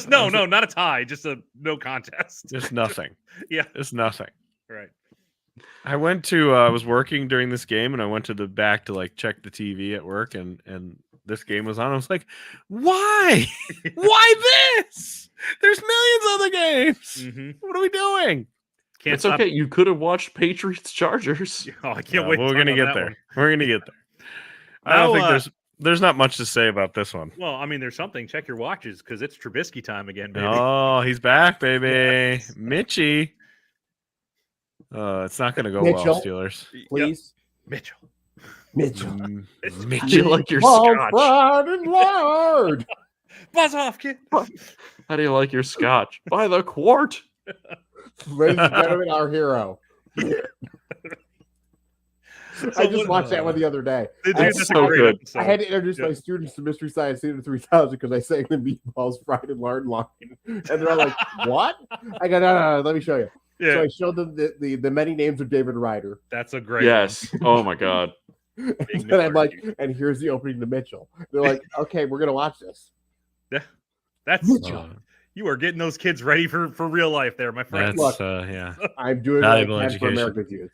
No, not a tie, just a no contest. Just nothing. Yeah. It's nothing. Right. I went to I was working during this game and I went to the back to like check the TV at work and this game was on. I was like, why? Why this? There's millions of other games. hmm What are we doing? Can't It's stop. okay. You could have watched Patriots Chargers. Oh, I can't Yeah, wait. we're to gonna talk get about that there. one. We're gonna get there. I don't Now, think there's not much to say about this one. Well, I mean, there's something. Check your watches because it's Trubisky time again, baby. Oh, he's back, baby. Yes. Mitchie. It's not gonna go Mitchell. well, Steelers. Yep. Please, Mitchell. Mitchell. Mm, How do you like your Oh, scotch? Brian and Lard. Buzz off, kid. How do you like your scotch? By the quart. Ladies and gentlemen, our hero. I just watched that one the other day. Dude, I, that's a so great good. episode. I had to introduce Yeah. my students to Mystery Science Theater 3000 because I sang the Meatballs Fried and Lard line. And they're all like, what? I go, no, let me show you. Yeah, So I showed them the many names of David Ryder. that's a great. Yes. Oh my God. And I'm like, and here's the opening to Mitchell. They're like, okay, we're going to watch this. One. That's Mitchell. you are getting those kids ready for real life, there, my friend. That's Look. yeah. I'm doing what I Valuable can for education. America's youth.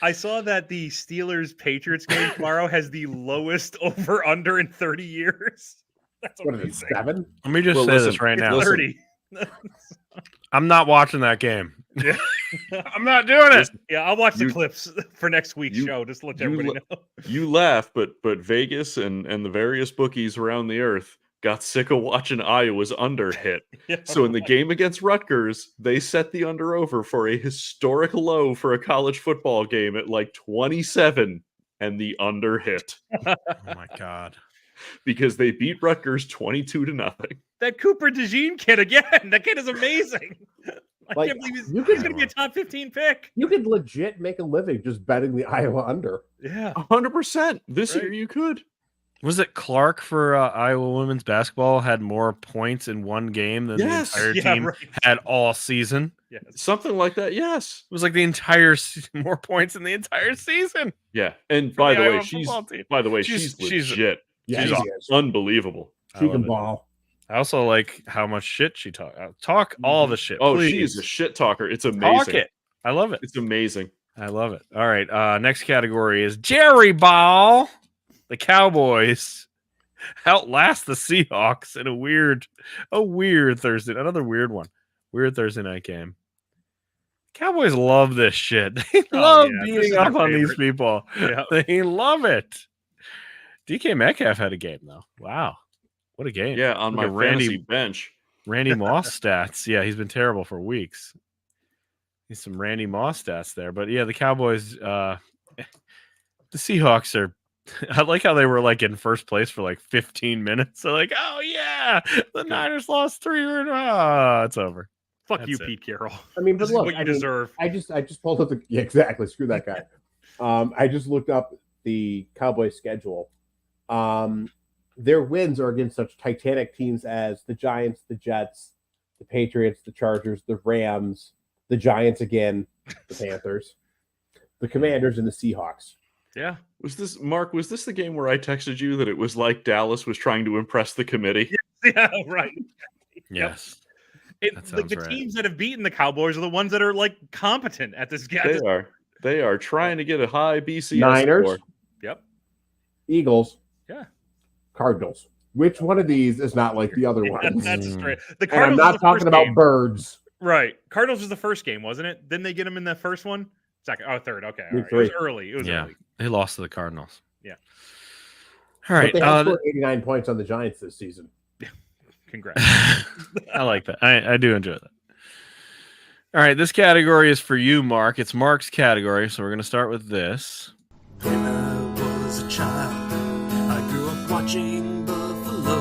I saw that the Steelers Patriots game tomorrow has the lowest over under in 30 years. That's What is it, amazing. 7? Let me just Well, say listen, this right It's now. 30. I'm not watching that game. Yeah. I'm not doing it. Yeah, I'll watch the You- clips for next week's you- show. Just to let you everybody know. You laugh, but Vegas and the various bookies around the earth got sick of watching Iowa's under hit. Yeah, So in the game against Rutgers, they set the under over for a historic low for a college football game at like 27, and the under hit Oh my god. because they beat Rutgers 22-0. that Cooper DeJean kid again. That kid is amazing. I Like, can't believe you he's could- going to be a top 15 pick. You could legit make a living just betting the Iowa under. Yeah. 100%. This Right. year you could. Was it Clark for Iowa women's basketball had more points in one game than Yes. the entire Yeah, team right. had all season? Yes. Something like that. Yes. It was like the entire more points in the entire season. Yeah. And for by the way, Iowa she's football team. she's She's- legit. Yeah, she's she is. unbelievable. I She love can it. ball. I also like how much shit she talk. Talk all the shit. Oh, please. she is a shit talker. It's amazing. Talk it. I love it. It's amazing. I love it. All right. Next category is Jerry Ball. The Cowboys outlast the Seahawks in a weird Thursday. Another weird one. Weird Thursday night game. Cowboys love this shit. They Oh, love yeah, this beating is up their on these favorite. people. Yeah. They love it. DK Metcalf had a game though. Wow. What a game. Yeah, on Look my at Randy- fantasy bench. Randy Moss stats. Yeah, he's been terrible for weeks. He's some Randy Moss stats there. But yeah, the Cowboys, the Seahawks are I like how they were like in first place for like 15 minutes. They're like, oh yeah, the Niners lost 3 it's over. Fuck That's you, it. Pete Carroll. I mean, This but is look, what you I mean, deserve. I just pulled up the exactly. Screw that guy. I just looked up the Cowboys schedule. Their wins are against such titanic teams as the Giants, the Jets, the Patriots, the Chargers, the Rams, the Giants again, the Panthers, the Commanders, and the Seahawks. Yeah. Was this the game where I texted you that it was like Dallas was trying to impress the committee? Yeah, right. Yes. It, That like the sounds right. teams that have beaten the Cowboys are the ones that are like competent at this game. They are. They are trying to get a high BCS Niners, score. Yep. Eagles, Yeah. Cardinals. Which one of these is not like the other ones? That's straight. The And I'm Cardinals was not the talking first about game. birds. Right. Cardinals was the first game, wasn't it? Didn't they get him in the first one? Second. Oh, third. Okay. All Week right. It was 3. early. It was Yeah. early. They lost to the Cardinals. Yeah. All right. But they have scored 89 points on the Giants this season. Congrats. I like that. I do enjoy that. All right. This category is for you, Mark. It's Mark's category. So we're going to start with this. When I was a child, I grew up watching Buffalo.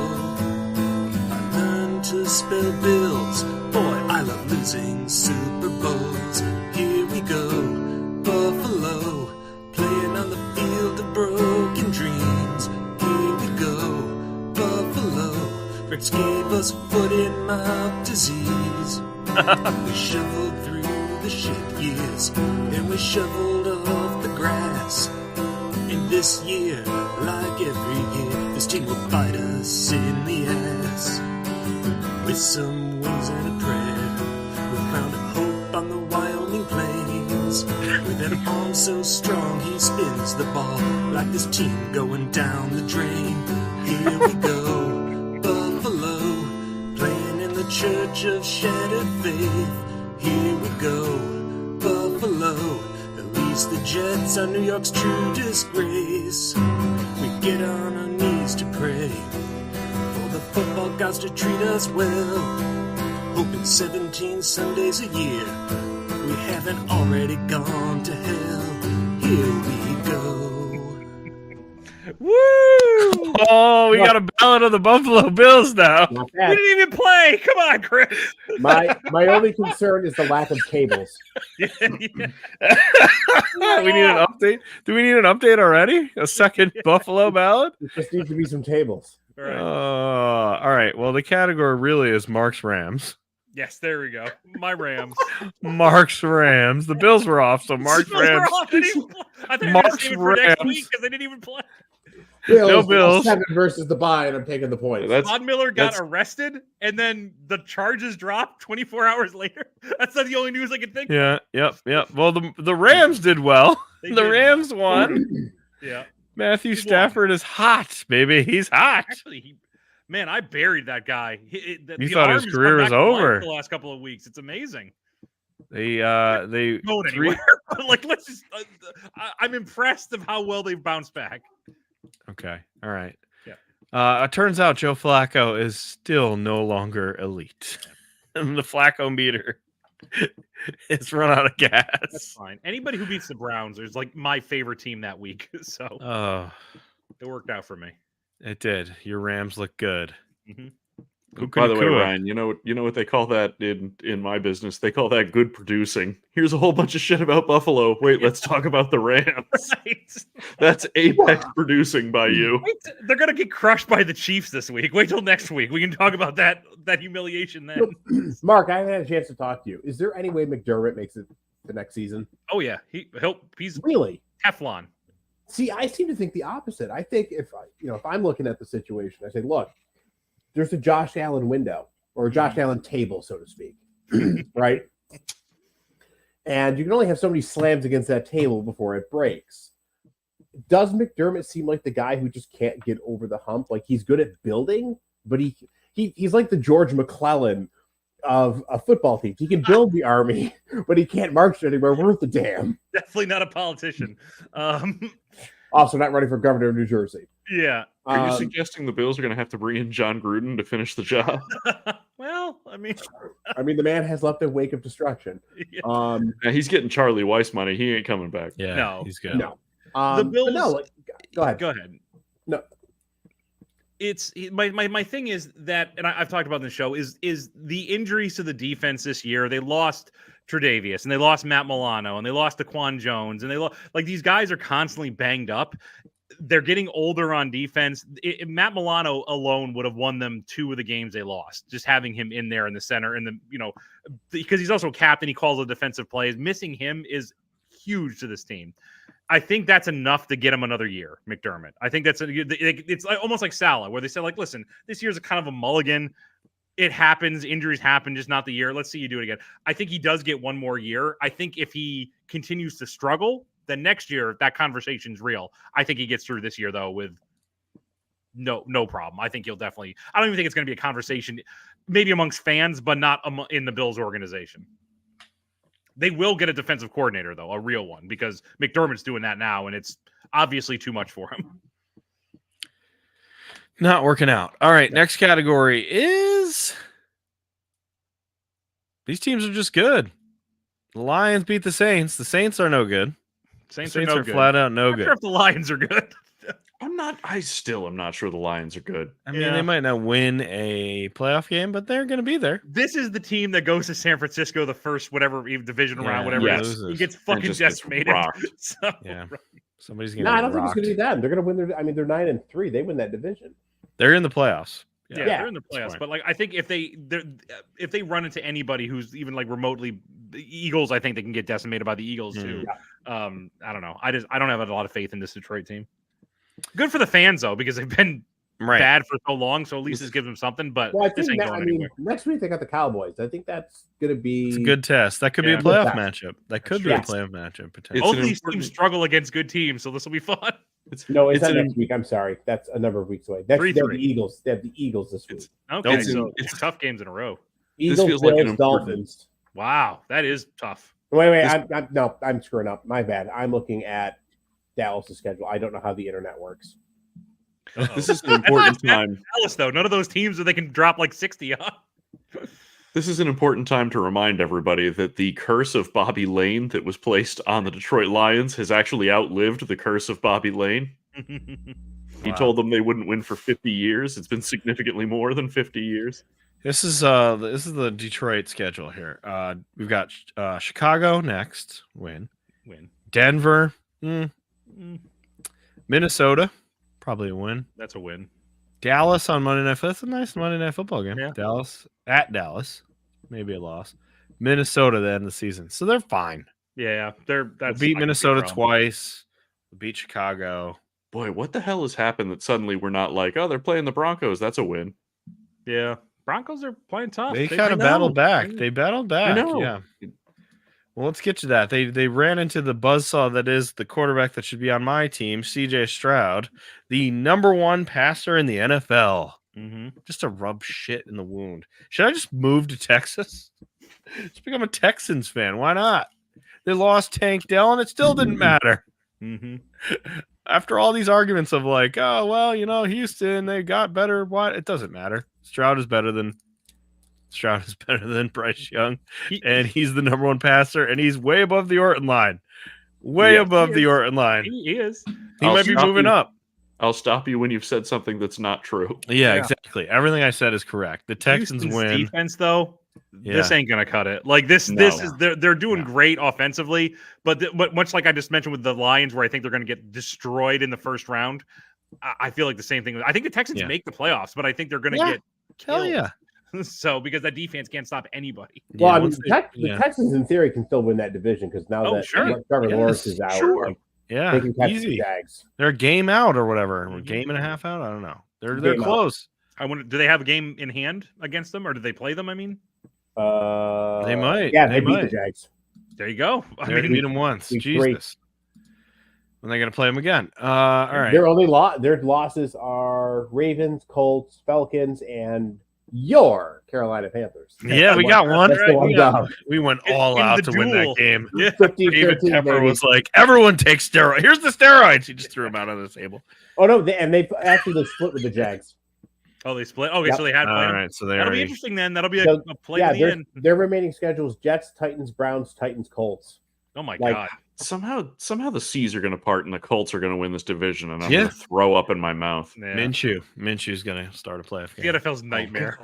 I learned to spell bills. Boy, I love losing Super Bowls. Here we go, Buffalo, playing on the field of broken dreams. Here we go, Buffalo. Rex gave us foot and mouth disease. We shoveled through the shit years, and we shoveled off the grass. And this year, like every year, this team will bite us in the ass. With some wings and a prayer, we found a hope on the Wyoming plains. With an arm so strong, he spins the ball like this team going down the drain. Here we go, Buffalo, playing in the church of shattered faith. Here we go, Buffalo. Buffalo. At least the Jets are New York's true disgrace. We get on our knees to pray for the football gods to treat us well. Hoping 17 Sundays a year we haven't already gone to hell. Here we go. Woo! Oh, we got a ballad of the Buffalo Bills now. Not We bad. didn't even play. Come on, Chris. My only concern is the lack of cables. Yeah. We need an update. Do we need an update already? A second Buffalo ballad? It just needs to be some tables. All right. All right. Well, the category really is Mark's Rams. Yes, there we go. My Rams. Mark's Rams. The Bills were off, so Mark's Bills were Rams. off. They didn't even play. I think Mark's save it for next Rams. week because they didn't even play. Bills, Bills. 7 versus the bye, and I'm taking the points. That's Von Miller got that's- arrested, and then the charges dropped 24 hours later. That's not the only news I can think. Yeah. Yep. Well, the Rams did well. They The did. Rams won. Yeah. Matthew He won. Stafford is hot, baby. He's hot. Actually, man, I buried that guy. You thought his arm has career come was back to life over. The last couple of weeks, it's amazing. They Going three- anywhere? Like, let's just. I'm impressed of how well they've bounced back. Okay. All right. Yeah. It turns out Joe Flacco is still no longer elite. The Flacco meter is run out of That's gas. fine. Anybody who beats the Browns is like my favorite team that week, so Oh, it worked out for me. it did. Your Rams look good. Mhm. Who By the way, coulda, coulda? Ryan, you know what they call that in my business? They call that good producing. Here's a whole bunch of shit about Buffalo. Wait, let's talk about the Rams. Right. That's apex producing by you. Wait, they're gonna get crushed by the Chiefs this week. Wait till next week. We can talk about that humiliation then. Mark, I haven't had a chance to talk to you. Is there any way McDermott makes it the next season? Oh yeah, he's Really? Teflon. See, I seem to think the opposite. I think if I'm looking at the situation, I say, look, there's a Josh Allen window or a Josh Allen table, so to speak, right? And you can only have so many slams against that table before it breaks. Does McDermott seem like the guy who just can't get over the hump? Like he's good at building, but he's like the George McClellan of a football team. He can build the army, but he can't march anywhere worth a damn. Definitely not a politician. Also, not running for governor of New Jersey. Yeah. Are you suggesting the Bills are going to have to bring in John Gruden to finish the job? Well, I mean, the man has left a wake of destruction. yeah. Yeah, he's getting Charlie Weiss money. He ain't coming back. Yeah, No. he's good. No. The but Bills- no, go ahead. Go ahead. No. It's my thing is that, and I've talked about in the show, is the injuries to the defense this year. They lost Tre'Davious and they lost Matt Milano and they lost Daquan Jones and they like these guys are constantly banged up. They're getting older on defense. Matt Milano alone would have won them 2 of the games they lost. Just having him in there in the center and because he's also captain, he calls the defensive plays. Missing him is huge to this team. I think that's enough to get him another year, McDermott. I think it's almost like Salah, where they said, like, listen, this year's a kind of a mulligan. It happens. Injuries happen, just not the year. Let's see you do it again. I think he does get one more year. I think if he continues to struggle, then next year that conversation's real. I think he gets through this year, though, with no problem. I think he'll definitely – I don't even think it's going to be a conversation maybe amongst fans, but not in the Bills organization. They will get a defensive coordinator, though, a real one, because McDermott's doing that now, and it's obviously too much for him. Not working out. All right, next category is these teams are just good. The Lions beat the Saints. The Saints are no good. Saints the are Saints no are good. flat out no I'm good. sure if the Lions are good. I still am not sure the Lions are good. I mean, Yeah. they might not win a playoff game, but they're going to be there. This is the team that goes to San Francisco the first division Yeah, round, whatever yes. it is. He loses. gets And fucking just gets decimated. rocked. So, Yeah. Somebody's going No, to I don't think it's rocked. going to be them. They're going to win their. I mean, they're 9-3. They win that division. They're in the playoffs. Yeah, Yeah, they're in the that's playoffs. fine. But like, I think if they run into anybody who's even like remotely the Eagles, I think they can get decimated by the Eagles too. I don't know. I don't have a lot of faith in this Detroit team. Good for the fans though, because they've been Right. bad for so long. So at least this gives them something. But Well, I this think ain't going I mean, anywhere. next week they got the Cowboys. I think that's going to be It's a good test. That could Yeah. be a playoff Good matchup. That could be true. a playoff matchup potentially. Both an of these important- teams struggle against good teams, so this will be fun. No, it's It's not an- next week. I'm sorry. That's a number of weeks away. They have 3-3. the Eagles. They have the Eagles this week. It's- Okay, It's- so it's- tough games in a row. Eagles, feels like an Bills, important- Dolphins. Wow, that is tough. Wait. This- I'm screwing up. My bad. I'm looking at Dallas' schedule. I don't know how the internet works. This is an important time. Dallas, though, none of those teams that they can drop like 60 on. This is an important time to remind everybody that the curse of Bobby Lane that was placed on the Detroit Lions has actually outlived the curse of Bobby Lane. He told them they wouldn't win for 50 years. It's been significantly more than 50 years. This is the Detroit schedule here. We've got Chicago next, win. Denver, Minnesota, probably a win. That's a win. Dallas on Monday Night. That's a nice Monday Night Football game. Yeah. Dallas at Dallas, maybe a loss. Minnesota to end the season, so they're fine. Yeah, They beat Minnesota twice. They beat Chicago. Boy, what the hell has happened that suddenly we're not like, oh, they're playing the Broncos. That's a win. Yeah, Broncos are playing tough. They kind of battled back. They battled back. know. Yeah. Well, let's get to that. They ran into the buzzsaw that is the quarterback that should be on my team, CJ Stroud, the number one passer in the NFL. Just to rub shit in the wound. Should I just move to Texas? Just become a Texans fan. Why not? They lost Tank Dell and it still didn't matter. After all these arguments of like, oh, well, Houston, they got better. What? It doesn't matter. Stroud is better than Bryce Young, and he's the number one passer, and he's way above the Orton line. Above the Orton line. He is. He might be moving up. I'll stop you when you've said something that's not true. Yeah, exactly. Everything I said is correct. The Texans Houston's win. Defense, though, this ain't gonna cut it. Like this is they're doing great offensively, but much like I just mentioned with the Lions, where I think they're gonna get destroyed in the first round. I feel like the same thing. I think the Texans make the playoffs, but I think they're gonna get killed. Hell yeah. So because that defense can't stop anybody. Well, I mean, the Texans in theory can still win that division because now that Trevor Lawrence is out, they can catch the Jags. They're a game out or whatever. A game and a half out. I don't know. They're close. I wonder, do they have a game in hand against them, or do they play them? I mean, they might. Yeah, they beat the Jags. There you go. I mean, beat them once. Jesus. When they're going to play them again. All right. Their losses are Ravens, Colts, Falcons, and your Carolina Panthers. Yeah, we got one. Right? We went all out to win that game. Yeah. David Tepper was like, everyone takes steroids. Here's the steroids. He just threw them out on the table. Oh, no. They actually split with the Jags. Oh, they split? Okay, so they had played. All right, so that'll be interesting then. That'll be a play in the end. Their remaining schedules: Jets, Titans, Browns, Titans, Colts. Oh, my God. Somehow the C's are going to part and the Colts are going to win this division, and I'm going to throw up in my mouth. Yeah. Minshew's going to start a playoff game. The NFL's nightmare.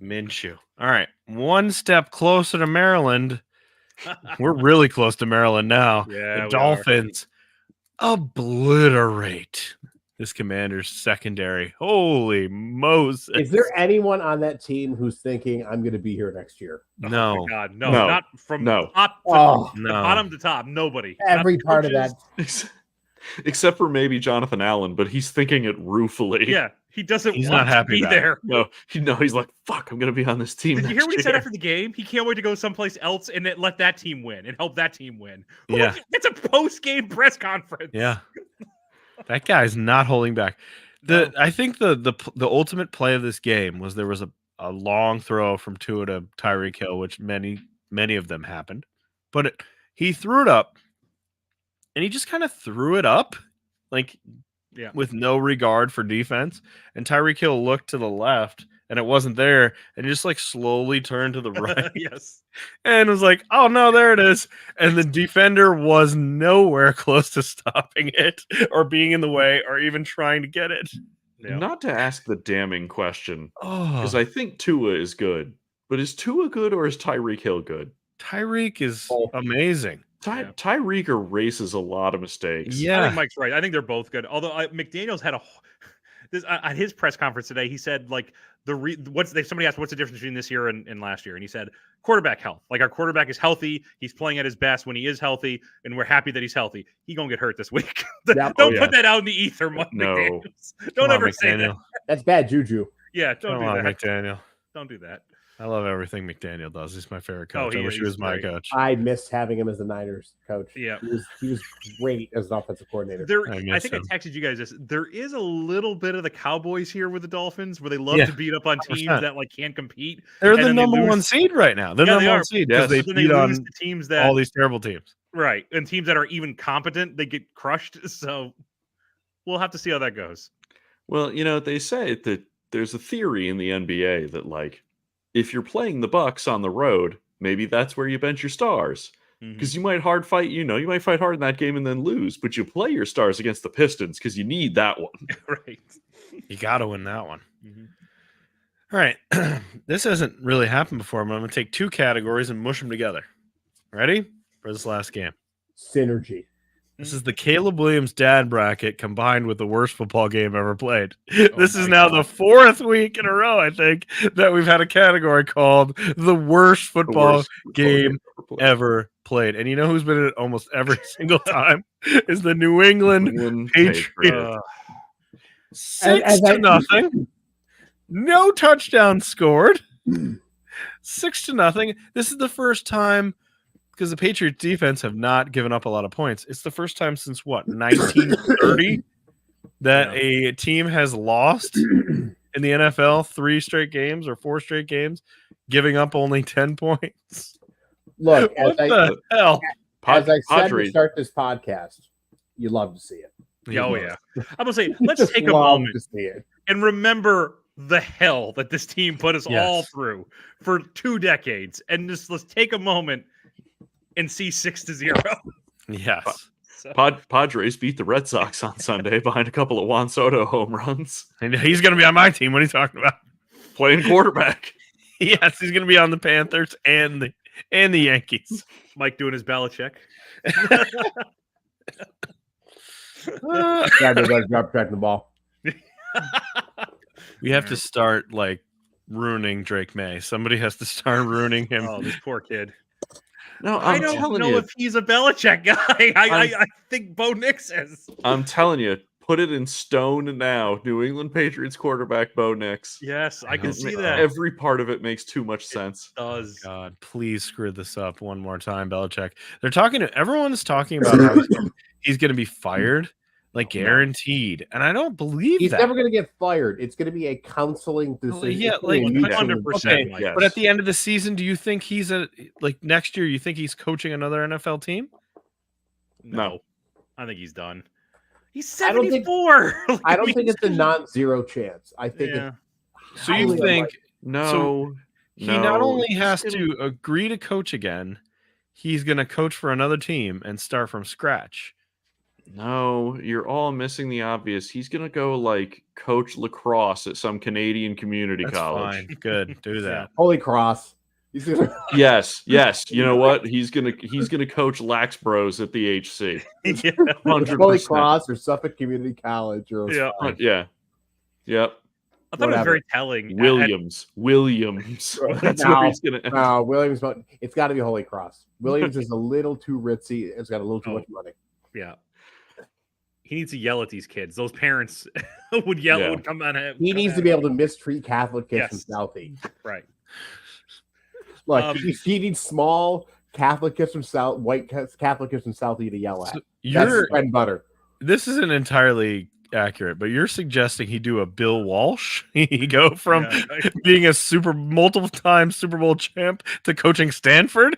Minshew. All right, one step closer to Maryland. We're really close to Maryland now. Yeah, the Dolphins obliterate this Commanders secondary. Holy Moses! Is there anyone on that team who's thinking I'm going to be here next year? No. Oh, God, no, not from top to bottom to top. Nobody. Every part of that. Except for maybe Jonathan Allen, but he's thinking it ruefully. Yeah, he doesn't He's want not happy to be there. No, he's like, fuck, I'm going to be on this team. Did you hear what he said after the game? He can't wait to go someplace else and let that team win and help that team win. Yeah. It's a post-game press conference. Yeah. That guy's not holding back. I think the ultimate play of this game was there was a long throw from Tua to Tyreek Hill, which many of them happened, but he threw it up, and he just kind of threw it up, with no regard for defense. And Tyreek Hill looked to the left, and it wasn't there, and he just slowly turned to the right. Yes. And was like, oh no, there it is. And the defender was nowhere close to stopping it or being in the way or even trying to get it. Yeah. Not to ask the damning question, because I think Tua is good. But is Tua good or is Tyreek Hill good? Tyreek is amazing. Tyreek erases a lot of mistakes. Yeah. I think Mike's right. I think they're both good. Although McDaniels had at his press conference today, he said somebody asked what's the difference between this year and last year, and he said quarterback health. Like, our quarterback is healthy, he's playing at his best when he is healthy, and we're happy that he's healthy. He gonna get hurt this week. Don't put that out in the ether, Mike McDaniels. Don't ever say that. That's bad juju. Yeah, don't do that. McDaniel. Don't do that. I love everything McDaniel does. He's my favorite Oh, coach. I wish he he's was my great. coach. I missed having him as the Niners coach. Yeah. He was great as an offensive coordinator. I miss think him. I texted you guys this. There is a little bit of the Cowboys here with the Dolphins, where they love Yeah, to beat up on teams 100%. that like can't compete. They're and the then they number lose- one seed right now. They're Yeah, number they one are. seed because Yes. they But then they beat lose on to teams that all these terrible teams. right, and teams that are even competent, they get crushed. So we'll have to see how that goes. Well, they say that there's a theory in the NBA that like if you're playing the Bucks on the road, maybe that's where you bench your stars. Because you might you might fight hard in that game and then lose, but you play your stars against the Pistons because you need that one. Right. You got to win that one. Mhm. All right. This hasn't really happened before, but I'm going to take two categories and mush them together. Ready for this last game? Synergy. This is the Caleb Williams dad bracket combined with the worst football game ever played. This is now the fourth week in a row, I think, that we've had a category called the worst The football worst game ever played. ever played. And you know who's been in it almost every single time? Is the New England England Patriots. Patriots. 6-0. No touchdown scored. 6-0. This is the first time, because the Patriots defense have not given up a lot of points. It's the first time since what, 1930 that a team has lost in the NFL 3 straight games or 4 straight games, giving up only 10 points. Look, What the hell? as I said Padres- to start this podcast, you love to see it. Oh yeah. I'm gonna say You let's just take a love moment to see it. and remember the hell that this team put us all Yes. through for 2 decades, and just let's take a moment and see 6-0. Yes. So, Padres beat the Red Sox on Sunday behind a couple of Juan Soto home runs, And he's going to be on my team. What are you talking about? playing quarterback. Yes, he's going to be on the Panthers and the Yankees. Mike doing his Belichick. Yeah, they got drop tracking the ball. We have to start like ruining Drake May. Somebody has to start ruining him. Oh, this poor kid. No, I I'm don't telling know you, if he's a Belichick guy. I think Bo Nix is. I'm telling you, put it in stone now. New England Patriots quarterback Bo Nix. Yes, I can don't see know. that. Every part of it makes too much sense. does. God, please screw this up one more time, Belichick. They're talking to everyone's talking about how he's going to be fired, like guaranteed, and I don't believe He's that. never going to get fired. It's going to be a counseling decision. yeah, It's gonna be like, a mutual 100%. decision. Mike. Yes. But at the end of the season, do you think he's next year? You think he's coaching another NFL team? No, I think he's done. He's I don't think- 74. I don't think it's a non-zero chance. I think Yeah. it's So you highly think No, he not only he's has gonna- to agree to coach again, he's going to coach for another team and start from scratch. No, you're all missing the obvious. He's gonna go like coach lacrosse at some Canadian community That's college. fine. Good. Do that. Holy Cross. He's gonna, Yes. You know what? He's gonna coach Lax Bros at the HC. Yeah. 100%. Holy Cross or Suffolk Community College or Yeah. Yeah. Yep. I thought it was Whatever. very telling. Williams. That's No. where he's gonna end. No, Williams. It's got to be Holy Cross. Williams is a little too ritzy. It's got a little too Oh. much money. Yeah. He needs to yell at these kids. Those parents would yell, Yeah. would come on him. He needs to be able to mistreat Catholic kids from Yes. Southie. Right. Look, he needs small Catholic kids from South, white Catholic kids from Southie to yell at. So That's you're bread and butter. this isn't entirely accurate, but you're suggesting he do a Bill Walsh. He go from Yeah. being a multiple time Super Bowl champ to coaching Stanford.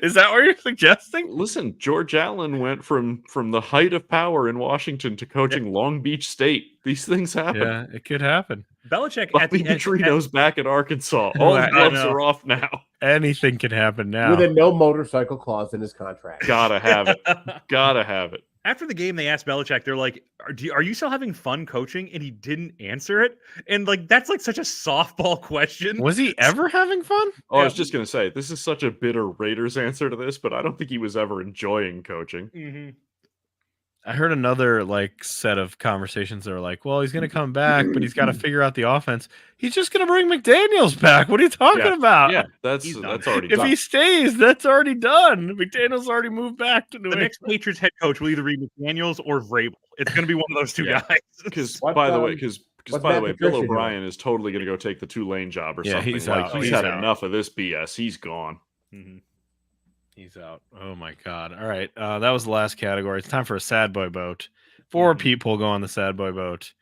Is that what you're suggesting? Listen, George Allen went from the height of power in Washington to coaching Long Beach State. These things happen. Yeah, it could happen. Belichick at Bobby the end. Petrino's back at Arkansas. All I gloves know. are off now. Anything can happen now. With a no motorcycle clause in his contract. Gotta have it. Gotta have it. After the game, they asked Belichick, they're like, are you still having fun coaching? And he didn't answer it. And like, that's like such a softball question. Was he ever having fun? Oh, I Yeah. was just gonna say this is such a bitter Raiders answer to this, but I don't think he was ever enjoying coaching. Mhm. I heard another like set of conversations that were like, well, he's gonna come back, but he's got to figure out the offense. He's just gonna bring McDaniels back. What are you talking about? Yeah, that's He's done. already If done. he stays, that's already done. McDaniels already moved back to New The England. next Patriots head coach will either be McDaniels or Vrabel. It's going to be one of those two Yeah. guys. Because What, by the way, because Because What's by the Matt way, Bill Patricia doing? O'Brien is totally going to go take the Tulane job or Yeah, something. he's Like out. he's He's had out. enough of this BS. He's gone. Mhm. He's out. Oh my god. All right. That was the last category. It's time for a sad boy boat. 4 people go on the sad boy boat.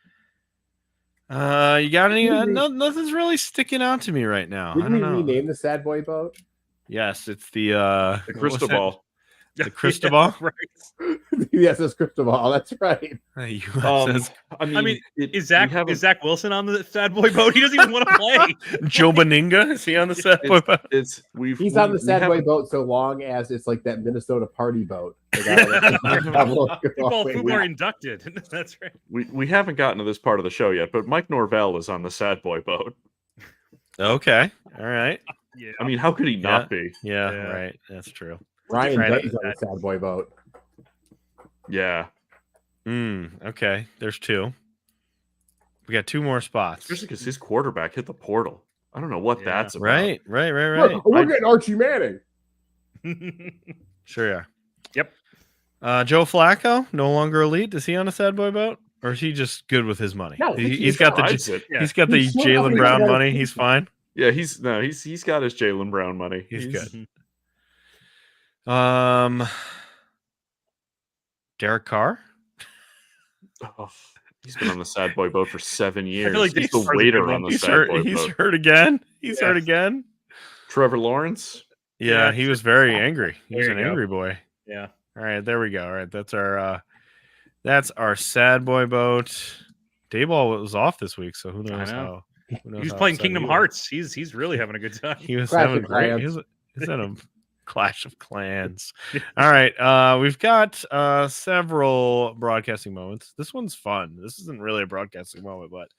You got any? Nothing's really sticking out to me right now. I Didn't don't we know. rename the Sad Boy boat? Yes, it's the The what's Cristobal. that? The Cristobal. Right. Yes, it's Cristobal. That's right. USS I mean, Is Zach Wilson on the sad boy boat? He doesn't even want to play. Joe Beninga. Is he on the sad boy boat? He's on the Sad Boy boat so long as it's like that Minnesota party boat. They got Well, Fubar inducted. That's right. We haven't gotten to this part of the show yet, but Mike Norvell is on the sad boy boat. Okay. All right. Yeah. I mean, how could he not be? Yeah. Yeah. Right. That's true. Ryan Right. Day's on the Sad Boy boat. Yeah, Okay. There's 2. We got 2 more spots. especially because his quarterback hit the portal. I don't know what Yeah. that's about. Right. We're getting Archie Manning. Sure. Yeah. Yep. Joe Flacco, no longer elite. Is he on a sad boy boat, or is he just good with his money? No, he's got the Rides it. Yeah. he's got the He's so Jalen happy Brown to money. go. He's fine. Yeah, he's got his Jalen Brown money. He's good. Mhm. Derek Carr. Oh, he's been on the sad boy boat for 7 years. like he's Dave the Carr's a waiter good on the one. He's sad hurt. boy He's boat. hurt again. He's Yeah. hurt again. Trevor Lawrence. Yeah, Yeah, he was very angry. He was There an you go. angry boy. Yeah. All right, there we go. All right, that's our sad boy boat. Dayball was off this week, so who knows I know. how. Who knows He was how playing upset Kingdom he was. Hearts. He's really having a good time. He was Clash having of great. Clans. He's in a Clash of Clans. All right, we've got several broadcasting moments. This one's fun. This isn't really a broadcasting moment, but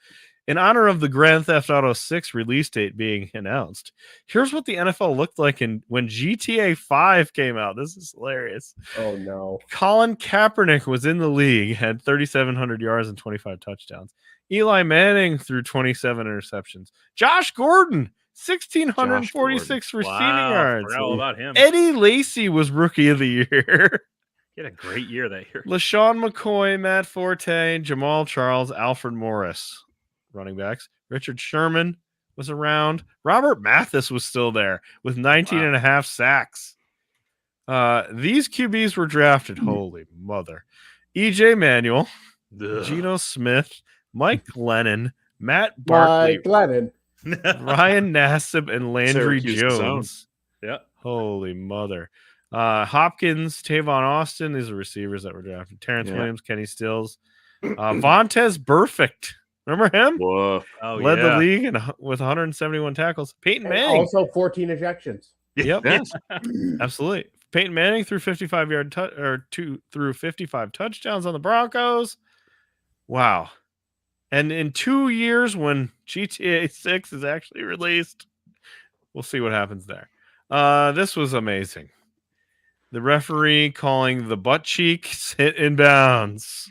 in honor of the Grand Theft Auto 6 release date being announced, here's what the NFL looked like when GTA 5 came out. This is hilarious. Oh no. Colin Kaepernick was in the league, had 3,700 yards and 25 touchdowns. Eli Manning threw 27 interceptions. Josh Gordon, 1,646 receiving Wow, yards. forgot all about him. Eddie Lacy was rookie of the year. He had a great year that year. LaShawn McCoy, Matt Forte, Jamal Charles, Alfred Morris, running backs. Richard Sherman was around. Robert Mathis was still there with 19 and a half sacks. These QBs were drafted. Holy mother. EJ Manuel, Geno Smith, Mike Glennon, Matt Barkley, Mike Glennon. Ryan Nassib, and Landry Syracuse's own. Jones. Yeah. Holy mother. Hopkins, Tavon Austin, these are receivers that were drafted. Terrence Yeah. Williams, Kenny Stills. Vontez Burfict. Remember him? Whoa. Oh, Led the yeah. league with 171 tackles. Peyton And Manning. also 14 ejections. Yep, Yes. absolutely. Peyton Manning threw 55 through 55 touchdowns on the Broncos. Wow. And in 2 years, when GTA 6 is actually released, we'll see what happens there. This was amazing. The referee calling the butt cheeks hit in bounds.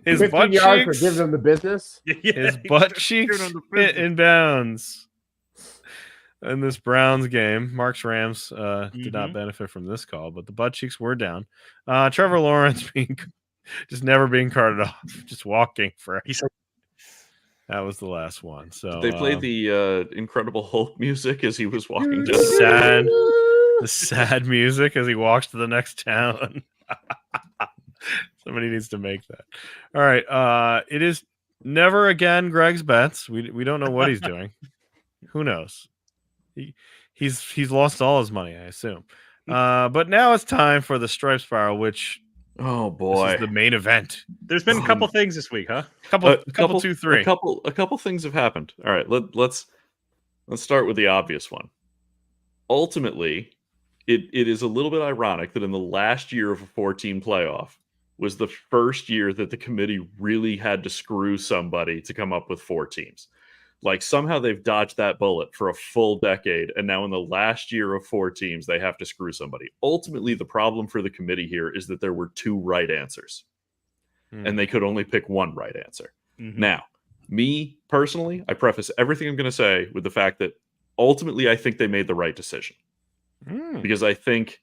His 15 butt yards for cheeks, giving them the business. Yeah, his he butt was cheeks doing on the hit business. in bounds. In this Browns game, Mark's Rams did not benefit from this call, but the butt cheeks were down. Trevor Lawrence just never being carted off, just walking for. That was the last one. So They played the Incredible Hulk music as he was walking down. the sad music as he walks to the next town. Somebody needs to make that. All right. It is never again Greg's bets. We don't know what he's doing. Who knows? He's lost all his money, I assume. But now it's time for the Stripe Spiral, which Oh this boy. is the main event. There's been a couple things this week, huh? Couple, 2, 3. A couple things have happened. All right, let's start with the obvious one. Ultimately, it is a little bit ironic that in the last year of a 4-team playoff was the first year that the committee really had to screw somebody to come up with 4 teams. Like somehow they've dodged that bullet for a full decade, and now in the last year of 4 teams, they have to screw somebody. Ultimately, the problem for the committee here is that there were 2 right answers, and they could only pick 1 right answer. Now, me personally, I preface everything I'm going to say with the fact that ultimately I think they made the right decision. Because I think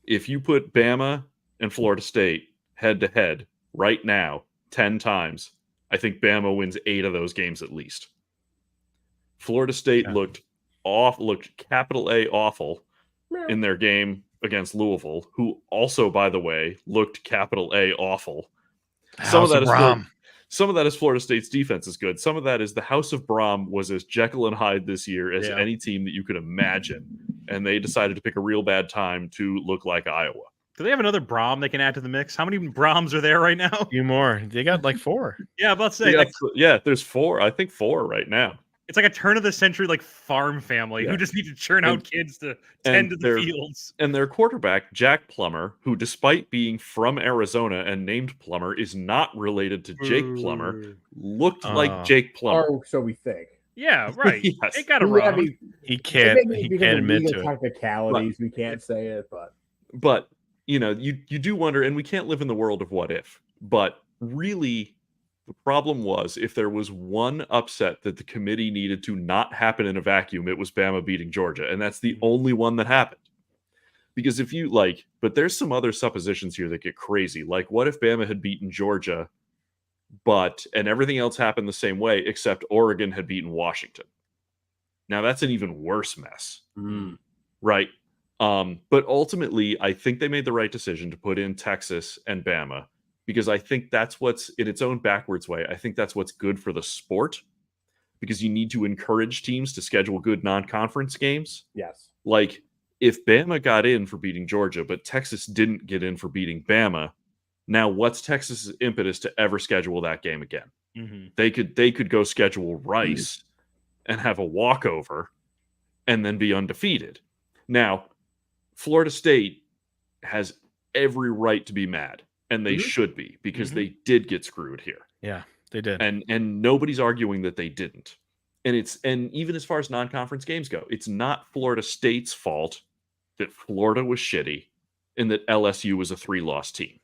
if you put Bama and Florida State head to head right now 10 times, I think Bama wins 8 of those games at least. Florida State looked capital A awful in their game against Louisville, who also, by the way, looked capital A awful. Some of that is Florida State's defense is good. Some of that is the House of Brahm was as Jekyll and Hyde this year as any team that you could imagine. And they decided to pick a real bad time to look like Iowa. Do they have another Brahm they can add to the mix? How many Brahms are there right now? A few more. They got like 4. Yeah, I'm about to say. There's 4. I think 4 right now. It's like a turn of the century like farm family who just need to churn out kids to tend to the fields. And their quarterback, Jack Plummer, who despite being from Arizona and named Plummer, is not related to Jake Plummer, looked like Jake Plummer. Or so we think. Yeah, right. Yes. They got it wrong. I mean, He can't admit to it. technicalities. We can't say it, But you do wonder, and we can't live in the world of what if. But really, the problem was if there was one upset that the committee needed to not happen in a vacuum, it was Bama beating Georgia, and that's the only one that happened. Because if you but there's some other suppositions here that get crazy. Like, what if Bama had beaten Georgia, and everything else happened the same way, except Oregon had beaten Washington? Now that's an even worse mess, right? But ultimately, I think they made the right decision to put in Texas and Bama, because I think that's what's, in its own backwards way, I think that's what's good for the sport, because you need to encourage teams to schedule good non-conference games. Yes. Like, if Bama got in for beating Georgia, but Texas didn't get in for beating Bama, now what's Texas's impetus to ever schedule that game again? Mm-hmm. They could go schedule Rice and have a walkover and then be undefeated. Now, Florida State has every right to be mad. And they should be, because they did get screwed here. Yeah, they did. And nobody's arguing that they didn't. And even as far as non-conference games go, it's not Florida State's fault that Florida was shitty and that LSU was a 3-loss team.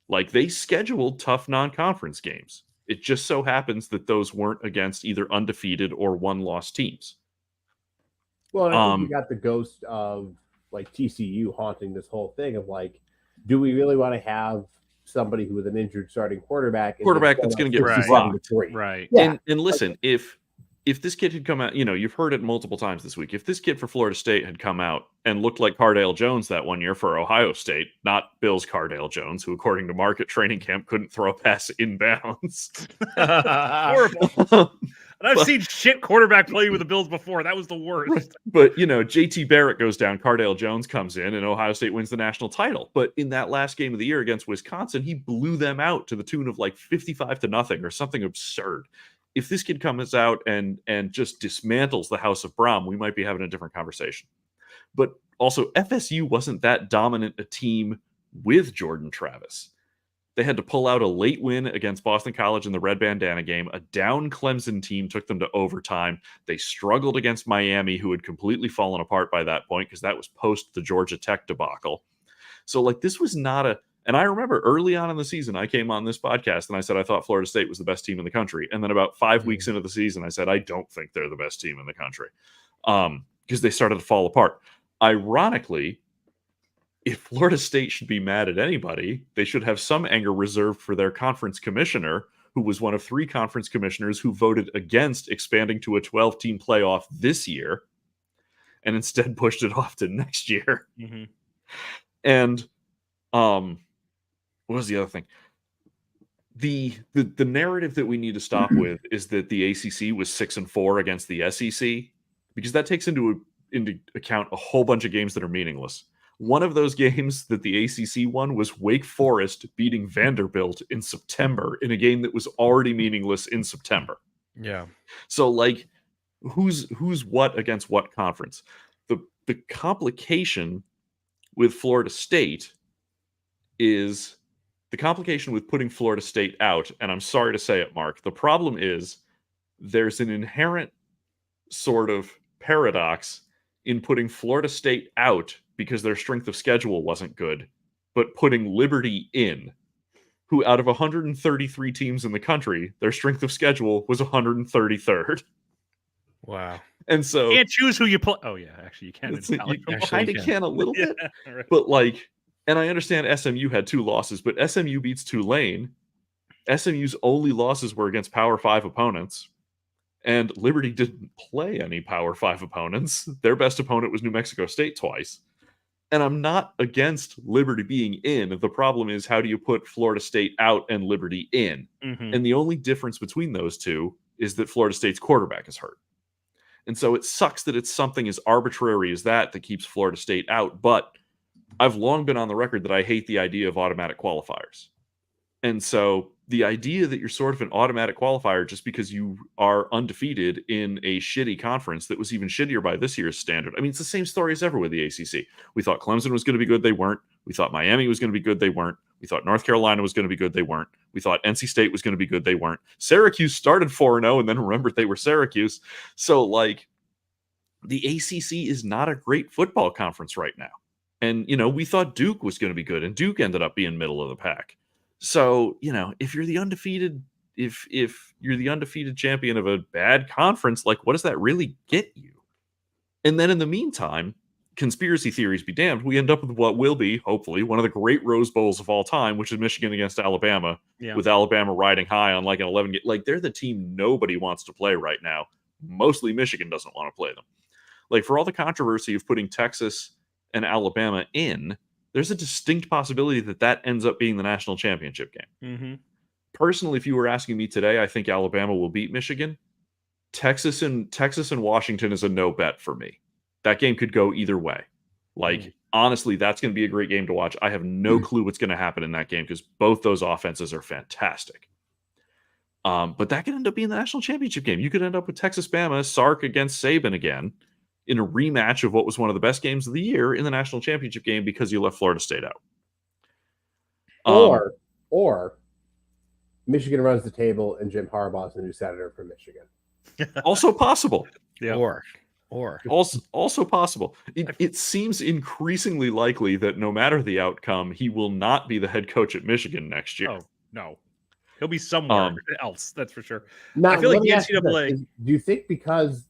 Like, they scheduled tough non-conference games. It just so happens that those weren't against either undefeated or 1-loss teams. Well, I think you got the ghost of like TCU haunting this whole thing of like, do we really want to have somebody who with an injured starting quarterback that's going to get rocked? Right. Yeah. And listen, if this kid had come out, you've heard it multiple times this week. If this kid for Florida State had come out and looked like Cardale Jones that one year for Ohio State, not Bill's Cardale Jones, who according to Market Training Camp couldn't throw a pass inbounds. Horrible. And I've seen shit quarterback play with the Bills before. That was the worst. But, JT Barrett goes down, Cardale Jones comes in, and Ohio State wins the national title. But in that last game of the year against Wisconsin, he blew them out to the tune of like 55-0 or something absurd. If this kid comes out and just dismantles the House of Brahm, we might be having a different conversation. But also, FSU wasn't that dominant a team with Jordan Travis. They had to pull out a late win against Boston College in the Red Bandana game. A down Clemson team took them to overtime. They struggled against Miami, who had completely fallen apart by that point because that was post the Georgia Tech debacle. So, this was not and I remember early on in the season, I came on this podcast and I said I thought Florida State was the best team in the country. And then about 5 weeks into the season, I said I don't think they're the best team in the country because they started to fall apart. Ironically, if Florida State should be mad at anybody, they should have some anger reserved for their conference commissioner, who was one of 3 conference commissioners who voted against expanding to a 12-team playoff this year and instead pushed it off to next year. Mm-hmm. And what was the other thing? The narrative that we need to stop with is that the ACC was 6-4 against the SEC, because that takes into account a whole bunch of games that are meaningless. One of those games that the ACC won was Wake Forest beating Vanderbilt in September in a game that was already meaningless in September. Yeah. So, who's what against what conference? The complication with Florida State is the complication with putting Florida State out, and I'm sorry to say it, Mark, the problem is there's an inherent sort of paradox in putting Florida State out because their strength of schedule wasn't good, but putting Liberty in, who out of 133 teams in the country, their strength of schedule was 133rd. Wow. And so you can't choose who you play. Oh yeah, actually you can. You kind of can a little bit, right. but and I understand SMU had 2 losses, but SMU beats Tulane, SMU's only losses were against Power 5 opponents, and Liberty didn't play any Power 5 opponents. Their best opponent was New Mexico State twice. And I'm not against Liberty being in. The problem is, how do you put Florida State out and Liberty in? Mhm. And the only difference between those two is that Florida State's quarterback is hurt. And so it sucks that it's something as arbitrary as that keeps Florida State out. But I've long been on the record that I hate the idea of automatic qualifiers. And so the idea that you're sort of an automatic qualifier just because you are undefeated in a shitty conference that was even shittier by this year's standard. I mean, it's the same story as ever with the ACC. We thought Clemson was going to be good. They weren't. We thought Miami was going to be good. They weren't. We thought North Carolina was going to be good. They weren't. We thought NC State was going to be good. They weren't. Syracuse started 4-0 and then remembered they were Syracuse. So, like, the ACC is not a great football conference right now. And, you know, we thought Duke was going to be good, and Duke ended up being middle of the pack. So, you know, if you're the undefeated, if you're the undefeated champion of a bad conference, like, what does that really get you? And then in the meantime, conspiracy theories be damned, we end up with what will be, hopefully, one of the great Rose Bowls of all time, which is Michigan against Alabama, with Alabama riding high on like an 11 game. Like, they're the team nobody wants to play right now. Mostly Michigan doesn't want to play them. Like, for all the controversy of putting Texas and Alabama in, there's a distinct possibility that that ends up being the national championship game. Mm-hmm. Personally, if you were asking me today, I think Alabama will beat Michigan. Texas and Washington is a no bet for me. That game could go either way. Like, honestly, that's going to be a great game to watch. I have no clue what's going to happen in that game because both those offenses are fantastic. But that could end up being the national championship game. You could end up with Texas-Bama, Sark against Saban again, in a rematch of what was one of the best games of the year in the national championship game because you left Florida State out. Or Michigan runs the table and Jim Harbaugh is the new senator from Michigan. Also possible. Yeah. Or Also possible. It seems increasingly likely that no matter the outcome, he will not be the head coach at Michigan next year. Oh, no. He'll be somewhere else, that's for sure. Now, I feel like the let me ask you NCAA... this. Do you think because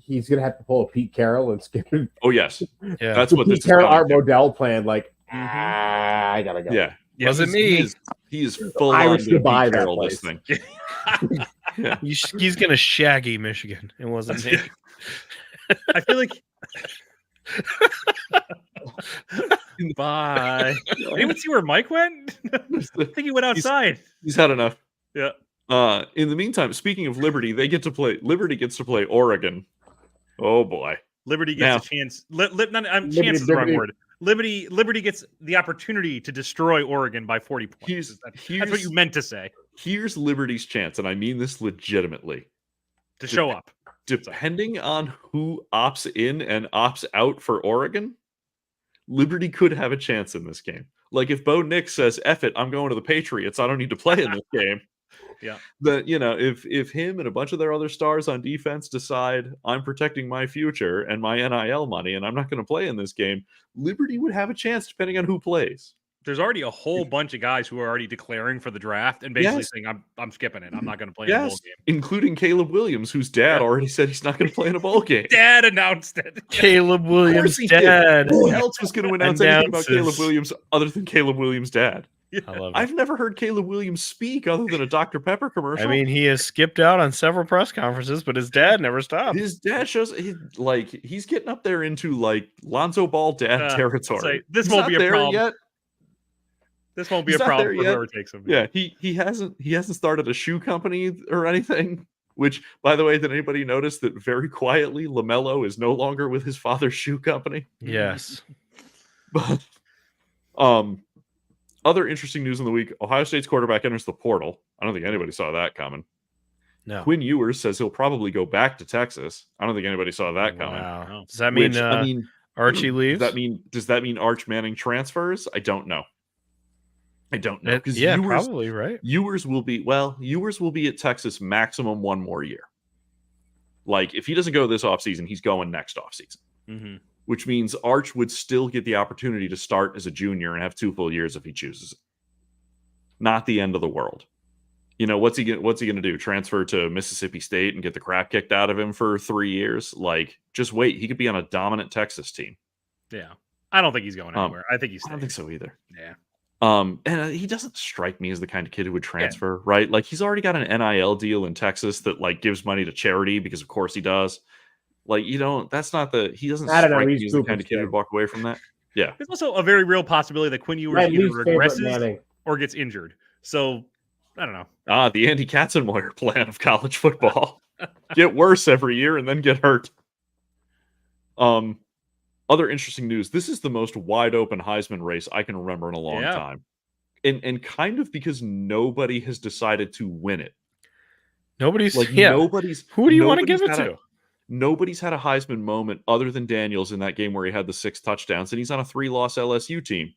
he's going to have to pull a Pete Carroll and skip it? Oh, yes. yeah. That's what this Pete Carroll, is Art Modell plan, like, I got to go. Yeah. Wasn't me. He is full Irish on Pete goodbye, that Carroll place. this thing. Yeah. He's gonna shaggy Michigan. It wasn't me. I feel like... Bye. Anyone see where Mike went? I think he went outside. He's had enough. Yeah. In the meantime, speaking of Liberty, Liberty gets to play Oregon. Oh boy. Liberty gets a chance. Chance is the wrong word. Liberty gets the opportunity to destroy Oregon by 40 points. That's what you meant to say. Here's Liberty's chance, and I mean this legitimately. To show up. Depending on who opts in and opts out for Oregon, Liberty could have a chance in this game. Like if Bo Nix says, F it, I'm going to the Patriots, I don't need to play in this game. Yeah. That, you know, if him and a bunch of their other stars on defense decide I'm protecting my future and my NIL money and I'm not going to play in this game, Liberty would have a chance depending on who plays. There's already a whole bunch of guys who are already declaring for the draft and basically saying I'm skipping it. I'm not going to play in a bowl game. Including Caleb Williams, whose dad already said he's not going to play in a bowl game. Dad announced it. Caleb Williams' dad. Who else was going to announce anything about Caleb Williams other than Caleb Williams' dad? I love it. I've never heard Caleb Williams speak other than a Dr. Pepper commercial. I mean, he has skipped out on several press conferences, but his dad never stopped. His dad shows he's getting up there into like Lonzo Ball dad territory. This won't be a problem yet. This won't be a problem for whoever takes him. Yeah, he hasn't started a shoe company or anything. Which, by the way, did anybody notice that very quietly LaMelo is no longer with his father's shoe company? Yes. But other interesting news in the week: Ohio State's quarterback enters the portal. I don't think anybody saw that coming. No. Quinn Ewers says he'll probably go back to Texas. I don't think anybody saw that coming. Wow. Does that mean Archie leaves? Does that mean Arch Manning transfers? I don't know. Because probably right. Ewers will be at Texas maximum one more year. Like if he doesn't go this offseason, he's going next offseason. Mm-hmm. Which means Arch would still get the opportunity to start as a junior and have 2 full years if he chooses it. Not the end of the world. You know, what's he going to do? Transfer to Mississippi State and get the crap kicked out of him for 3 years? Like, just wait. He could be on a dominant Texas team. Yeah. I don't think he's going anywhere. I think he's I don't think so either. Yeah. And he doesn't strike me as the kind of kid who would transfer, right? Like he's already got an NIL deal in Texas that like gives money to charity because of course he does. Like he doesn't Not at a strike Reese me as the kind Cooper's of kid who'd thing. walk away from that. Yeah. There's also a very real possibility that Quinn Ewers My either least favorite regresses Manning. or gets injured. So I don't know. The Andy Katzenmoyer plan of college football. Get worse every year and then get hurt. Other interesting news. This is the most wide open Heisman race I can remember in a long time. And kind of because nobody has decided to win it. Nobody's Like yeah. nobody's Who do you want to give it nobody's had to? Nobody's had a Heisman moment other than Daniels in that game where he had the 6 touchdowns, and he's on a 3-loss LSU team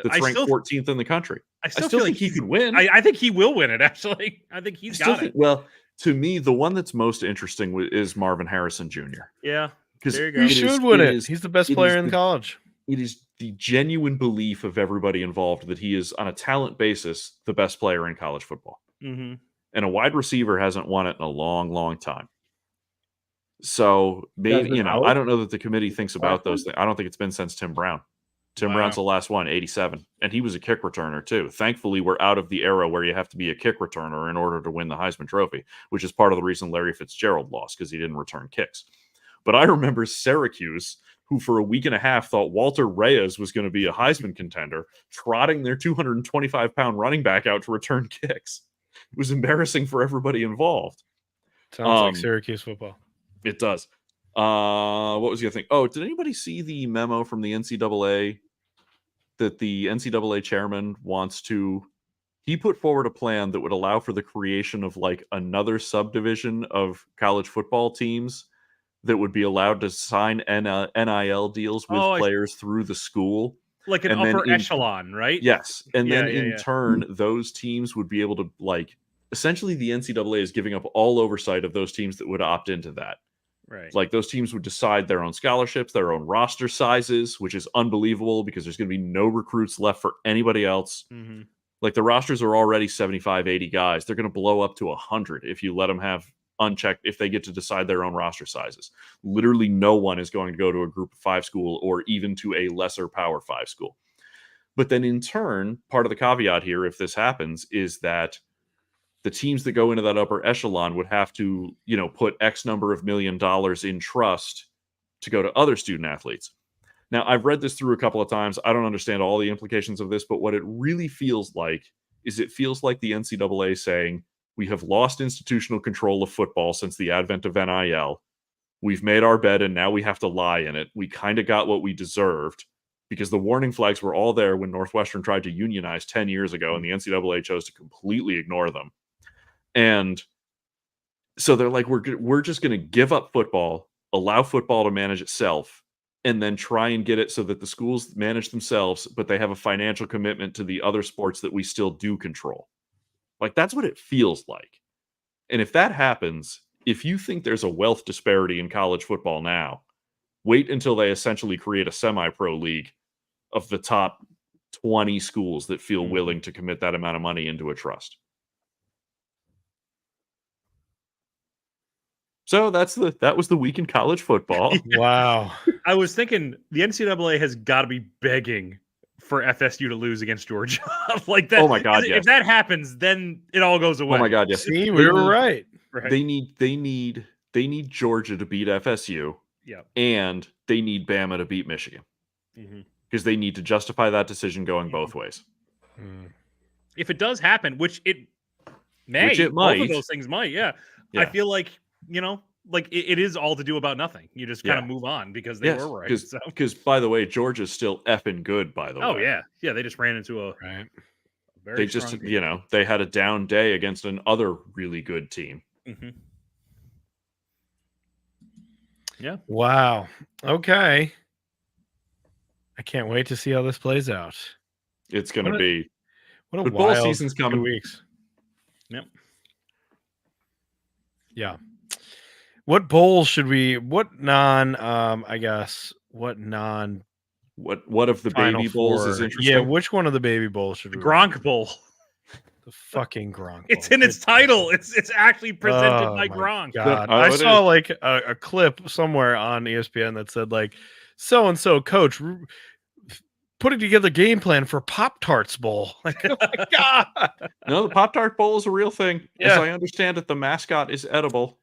that's ranked 14th in the country. I still feel feel like he could win. I think he will win it. Actually, I think he's got it. Well, to me, the one that's most interesting is Marvin Harrison Jr. Yeah, because there you go. He should win it. He's the best player in college. It is the genuine belief of everybody involved that he is, on a talent basis, the best player in college football. Mm-hmm. And a wide receiver hasn't won it in a long, long time. So maybe, I don't know that the committee thinks about those things. I don't think it's been since Tim Brown. Tim Brown's the last one, 87. And he was a kick returner too. Thankfully, we're out of the era where you have to be a kick returner in order to win the Heisman Trophy, which is part of the reason Larry Fitzgerald lost, because he didn't return kicks. But I remember Syracuse, who for a week and a half thought Walter Reyes was going to be a Heisman contender, trotting their 225-pound running back out to return kicks. It was embarrassing for everybody involved. Sounds like Syracuse football. It does. What was the other thing? Oh, did anybody see the memo from the NCAA that the NCAA chairman wants to... He put forward a plan that would allow for the creation of like another subdivision of college football teams that would be allowed to sign NIL deals with players through the school. Like an upper echelon, right? Yes. And then in turn, those teams would be able to like... Essentially, the NCAA is giving up all oversight of those teams that would opt into that. Right. Like those teams would decide their own scholarships, their own roster sizes, which is unbelievable because there's going to be no recruits left for anybody else. Mm-hmm. Like the rosters are already 75, 80 guys. They're going to blow up to 100 if you let them have unchecked, if they get to decide their own roster sizes. Literally no one is going to go to a group of 5 school or even to a lesser power 5 school. But then in turn, part of the caveat here, if this happens, is that the teams that go into that upper echelon would have to, put X number of $1 million in trust to go to other student athletes. Now, I've read this through a couple of times. I don't understand all the implications of this, but what it really feels like is it feels like the NCAA saying, we have lost institutional control of football since the advent of NIL. We've made our bed and now we have to lie in it. We kind of got what we deserved because the warning flags were all there when Northwestern tried to unionize 10 years ago and the NCAA chose to completely ignore them. And so they're like, we're just going to give up football, allow football to manage itself, and then try and get it so that the schools manage themselves, but they have a financial commitment to the other sports that we still do control. Like, that's what it feels like. And if that happens, if you think there's a wealth disparity in college football now, wait until they essentially create a semi-pro league of the top 20 schools that feel willing to commit that amount of money into a trust. So that was the week in college football. Wow. I was thinking the NCAA has got to be begging for FSU to lose against Georgia. Like that. Oh my God! If that happens, then it all goes away. Oh my God! Yes. See, we were right. They need Georgia to beat FSU. Yeah. And they need Bama to beat Michigan. Because they need to justify that decision going both ways. If it does happen, which it may, which it might. Both of those things might. Yeah. I feel like, it is all to do about nothing. You just kind of move on because they were right. Because, by the way, Georgia's still effing good, by the way. Oh, yeah. Yeah, they just ran into a very strong team. They had a down day against another really good team. Yeah. Wow. Okay. I can't wait to see how this plays out. It's going to be... What a football wild season's coming. 2 weeks. Yep. Yeah. What bowls should we? What of the Final baby Four. bowls is interesting? Yeah, which one of the baby bowls should the we? Gronk Bowl. The fucking Gronk. It's in its title. It's actually presented by Gronk. God. I saw like a clip somewhere on ESPN that said like so and so coach putting together game plan for Pop-Tarts Bowl. Like, oh my God. No, the Pop-Tart Bowl is a real thing. As Yeah. I understand it, the mascot is edible.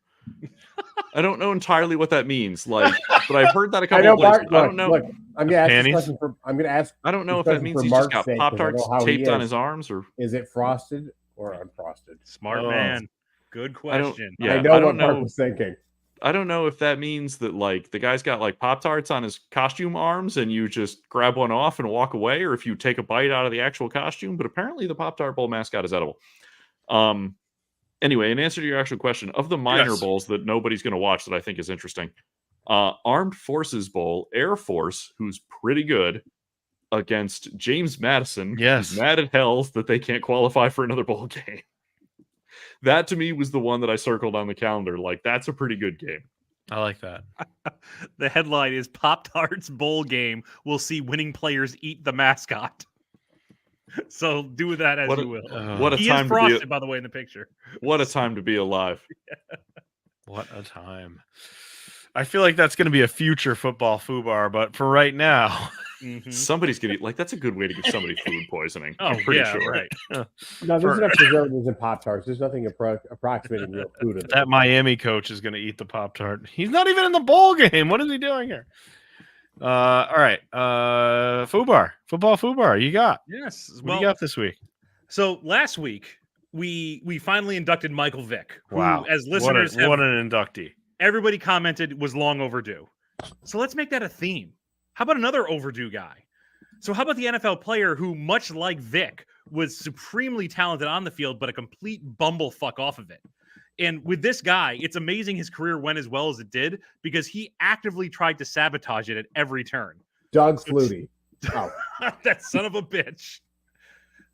I don't know entirely what that means, but I've heard that a I couple know, of places. Mark. I don't know. Look, I'm gonna ask this Panties? question for. I'm gonna ask. I don't know if this that question means for he's just Mark's got sake, 'cause I Pop-Tarts know how he taped on is. his arms, or Is it frosted or unfrosted? Smart Oh. man. Good question. yeah, I know I what don't Mark know. was thinking. I don't know if that means that like the guy's got like Pop-Tarts on his costume arms and you just grab one off and walk away, or if you take a bite out of the actual costume. But apparently the Pop-Tart Bowl mascot is edible. Anyway, in answer to your actual question, of the minor Yes. bowls that nobody's going to watch that I think is interesting, Armed Forces Bowl, Air Force, who's pretty good, against James Madison, Yes. who's mad at hell that they can't qualify for another bowl game. That to me was the one that I circled on the calendar. Like, that's a pretty good game. I like that. The headline is Pop-Tarts Bowl game will see winning players eat the mascot. So do with that as What a- you will. What a He time is to be! frosted, by the way, in the picture. What a time to be alive. What a time. I feel like that's going to be a future football foobar, but for right now, Mhm. Somebody's gonna like. That's a good way to give somebody food poisoning. Oh, I'm pretty yeah, sure. right. No, there's enough preservatives in Pop Tarts. There's nothing approximating real food in that there. Miami coach is going to eat the Pop-Tart. He's not even in the bowl game. What is he doing here? All right. Foobar. Football Foobar. You got. Yes. What do Well, you got this week? so last week we finally inducted Michael Vick, who, Wow. as What, listeners what an inductee. everybody commented was long overdue. So let's make that a theme. How about another overdue guy? So how about the NFL player who, much like Vic, was supremely talented on the field, but a complete bumblefuck off of it? And with this guy, it's amazing his career went as well as it did because he actively tried to sabotage it at every turn. Doug Flutie. Oh, That son of a bitch.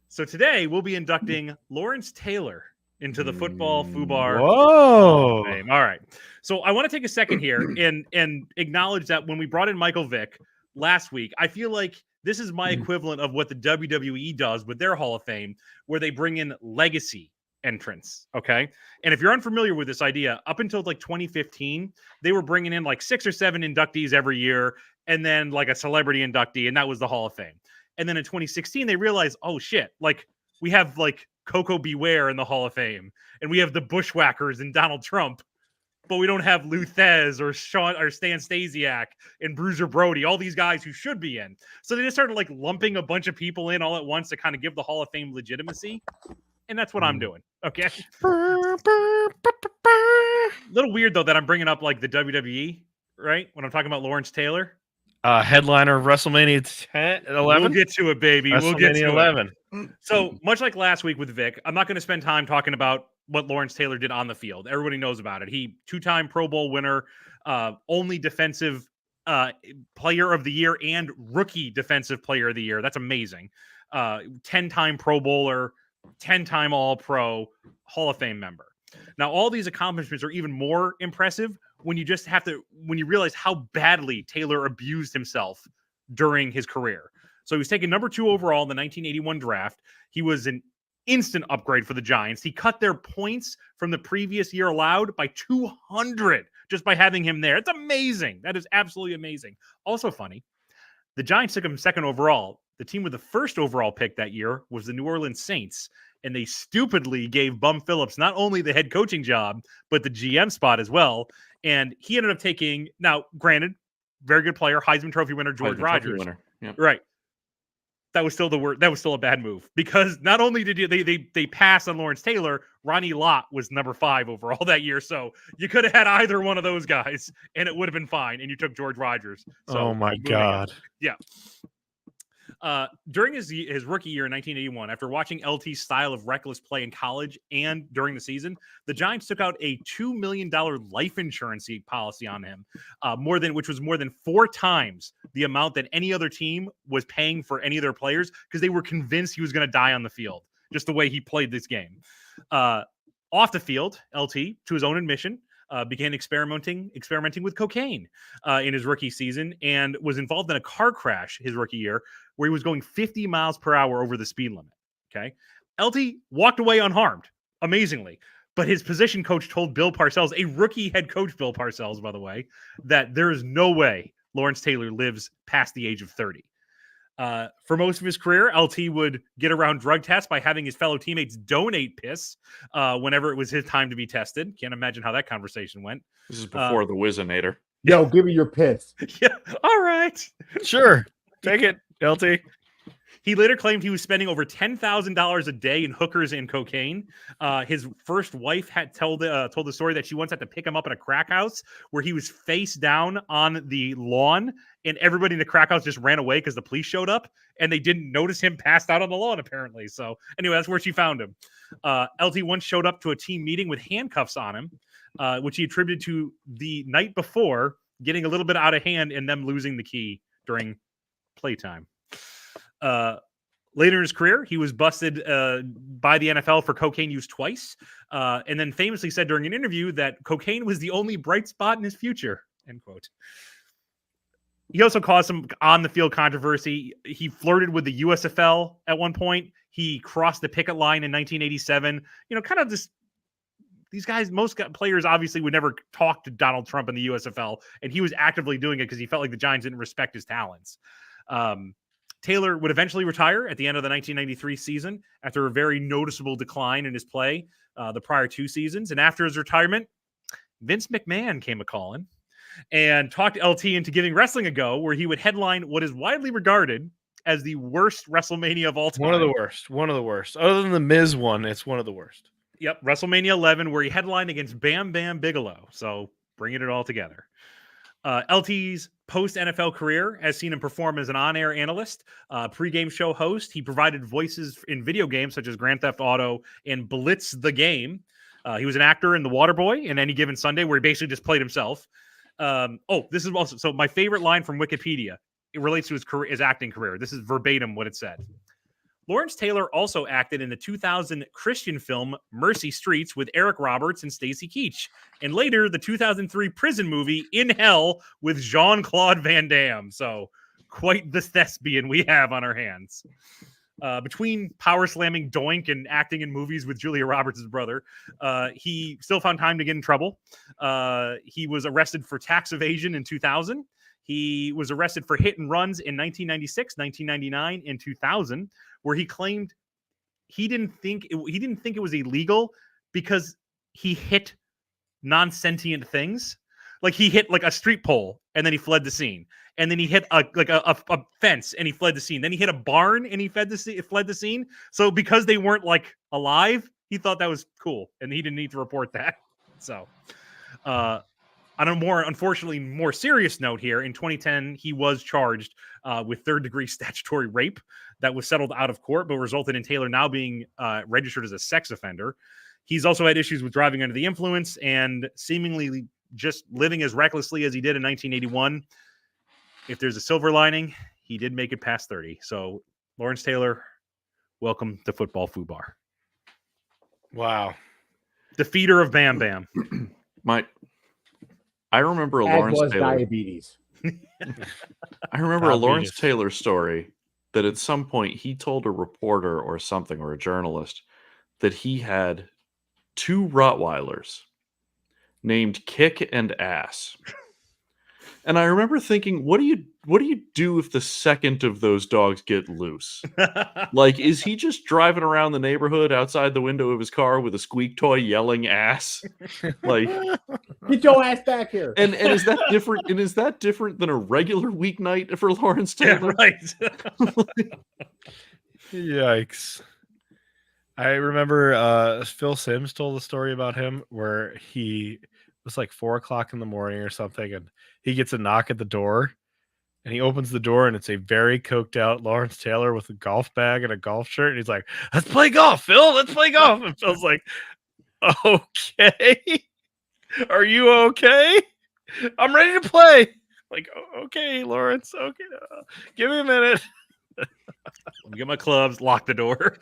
So today we'll be inducting Lawrence Taylor into the football Foobar. Whoa. Fame. All right. So I want to take a second here and acknowledge that when we brought in Michael Vick last week, I feel like this is my equivalent of what the WWE does with their Hall of Fame, where they bring in legacy entrants. Okay. And if you're unfamiliar with this idea, up until like 2015, they were bringing in like 6 or 7 inductees every year and then like a celebrity inductee, and that was the Hall of Fame. And then in 2016, they realized, oh shit, like we have like Coco Beware in the Hall of Fame, and we have the Bushwhackers and Donald Trump, but we don't have Lou Thez or Stan Stasiak and Bruiser Brody, all these guys who should be in. So they just started like lumping a bunch of people in all at once to kind of give the Hall of Fame legitimacy. And that's what I'm doing. Okay. Little weird though that I'm bringing up like the WWE, right? When I'm talking about Lawrence Taylor. Headliner of WrestleMania 10, 11? We'll get to it, baby. We'll get to WrestleMania it. 11. So much like last week with Vic, I'm not going to spend time talking about what Lawrence Taylor did on the field. Everybody knows about it. He 2-time Pro Bowl winner, only defensive player of the year and rookie defensive player of the year. That's amazing. 10-time Pro Bowler, 10-time All-Pro, Hall of Fame member. Now, all these accomplishments are even more impressive when you realize how badly Taylor abused himself during his career. So he was taken number 2 overall in the 1981 draft. He was an instant upgrade for the Giants. He cut their points from the previous year allowed by 200 just by having him there. It's amazing. That is absolutely amazing. Also funny, the Giants took him 2nd overall. The team with the 1st overall pick that year was the New Orleans Saints, and they stupidly gave Bum Phillips not only the head coaching job, but the GM spot as well. And he ended up taking, now granted, very good player, Heisman Trophy winner, George Heisman Trophy Rogers. winner. Yep. Right. That was still that was still a bad move because not only did they pass on Lawrence Taylor, Ronnie Lott was number 5 overall that year. So you could have had either one of those guys and it would have been fine. And you took George Rogers. So Oh my moving on. God. Yeah. During his rookie year in 1981, after watching LT's style of reckless play in college and during the season, the Giants took out a $2 million life insurance policy on him, which was more than 4 times the amount that any other team was paying for any of their players because they were convinced he was going to die on the field, just the way he played this game. Off the field, LT, to his own admission, began experimenting with cocaine in his rookie season and was involved in a car crash his rookie year where he was going 50 miles per hour over the speed limit. Okay. LT walked away unharmed, amazingly. But his position coach told Bill Parcells, a rookie head coach, Bill Parcells, by the way, that there is no way Lawrence Taylor lives past the age of 30. For most of his career, LT would get around drug tests by having his fellow teammates donate piss whenever it was his time to be tested. Can't imagine how that conversation went. This is before the Wizinator. Yo, give me your piss. Yeah, all right. Sure. Take it, LT. He later claimed he was spending over $10,000 a day in hookers and cocaine. His first wife had told the story that she once had to pick him up at a crack house where he was face down on the lawn, and everybody in the crack house just ran away because the police showed up, and they didn't notice him passed out on the lawn, apparently. So anyway, that's where she found him. LT once showed up to a team meeting with handcuffs on him, which he attributed to the night before getting a little bit out of hand and them losing the key during playtime. Later in his career, he was busted by the NFL for cocaine use twice, and then famously said during an interview that cocaine was the only bright spot in his future, end quote. He also caused some on-the-field controversy. He flirted with the USFL at one point. He crossed the picket line in 1987. Kind of just these guys, most players obviously would never talk to Donald Trump in the USFL, and he was actively doing it because he felt like the Giants didn't respect his talents. Taylor would eventually retire at the end of the 1993 season after a very noticeable decline in his play the prior 2 seasons. And after his retirement, Vince McMahon came a-calling and talked LT into giving wrestling a go, where he would headline what is widely regarded as the worst WrestleMania of all time. One of the worst. Other than the Miz one, it's one of the worst. Yep, WrestleMania 11, where he headlined against Bam Bam Bigelow. So bringing it all together. LT's post-NFL career has seen him perform as an on-air analyst, pre-game show host. He provided voices in video games such as Grand Theft Auto and Blitz the Game. He was an actor in The Waterboy and Any Given Sunday, where he basically just played himself. This is also so my favorite line from Wikipedia. It relates to his acting career. This is verbatim what it said. Lawrence Taylor also acted in the 2000 Christian film Mercy Streets with Eric Roberts and Stacy Keach, and later the 2003 prison movie In Hell with Jean-Claude Van Damme. So quite the thespian we have on our hands. Between power slamming Doink and acting in movies with Julia Roberts' brother, he still found time to get in trouble. He was arrested for tax evasion in 2000. He was arrested for hit and runs in 1996, 1999, and 2000, where he claimed he didn't think it was illegal because he hit non-sentient things. Like he hit like a street pole and then he fled the scene. And then he hit a fence and he fled the scene. Then he hit a barn and he fled the scene. So because they weren't like alive, he thought that was cool and he didn't need to report that. So on a unfortunately more serious note here, in 2010, he was charged with third-degree statutory rape that was settled out of court, but resulted in Taylor now being registered as a sex offender. He's also had issues with driving under the influence and seemingly just living as recklessly as he did in 1981. If there's a silver lining, he did make it past 30. So, Lawrence Taylor, welcome to Football Fubar. Wow. Defeater of Bam Bam. I remember a As Lawrence was Taylor. diabetes. I remember a Lawrence Taylor story that at some point he told a reporter or something, or a journalist, that he had 2 Rottweilers named Kick and Ass. And I remember thinking, what do you do if the second of those dogs get loose? Like, is he just driving around the neighborhood outside the window of his car with a squeak toy yelling ass? Like, get your ass back here. And is that different? And is that different than a regular weeknight for Lawrence Taylor? Yeah, right. Yikes. I remember Phil Simms told a story about him where he was like 4:00 in the morning or something, and he gets a knock at the door, and he opens the door, and it's a very coked out Lawrence Taylor with a golf bag and a golf shirt, and he's like, "Let's play golf, Phil. Let's play golf." And Phil's like, "Okay, are you okay? I'm ready to play." Like, "Okay, Lawrence. Okay, give me a minute." Let me get my clubs. Lock the door.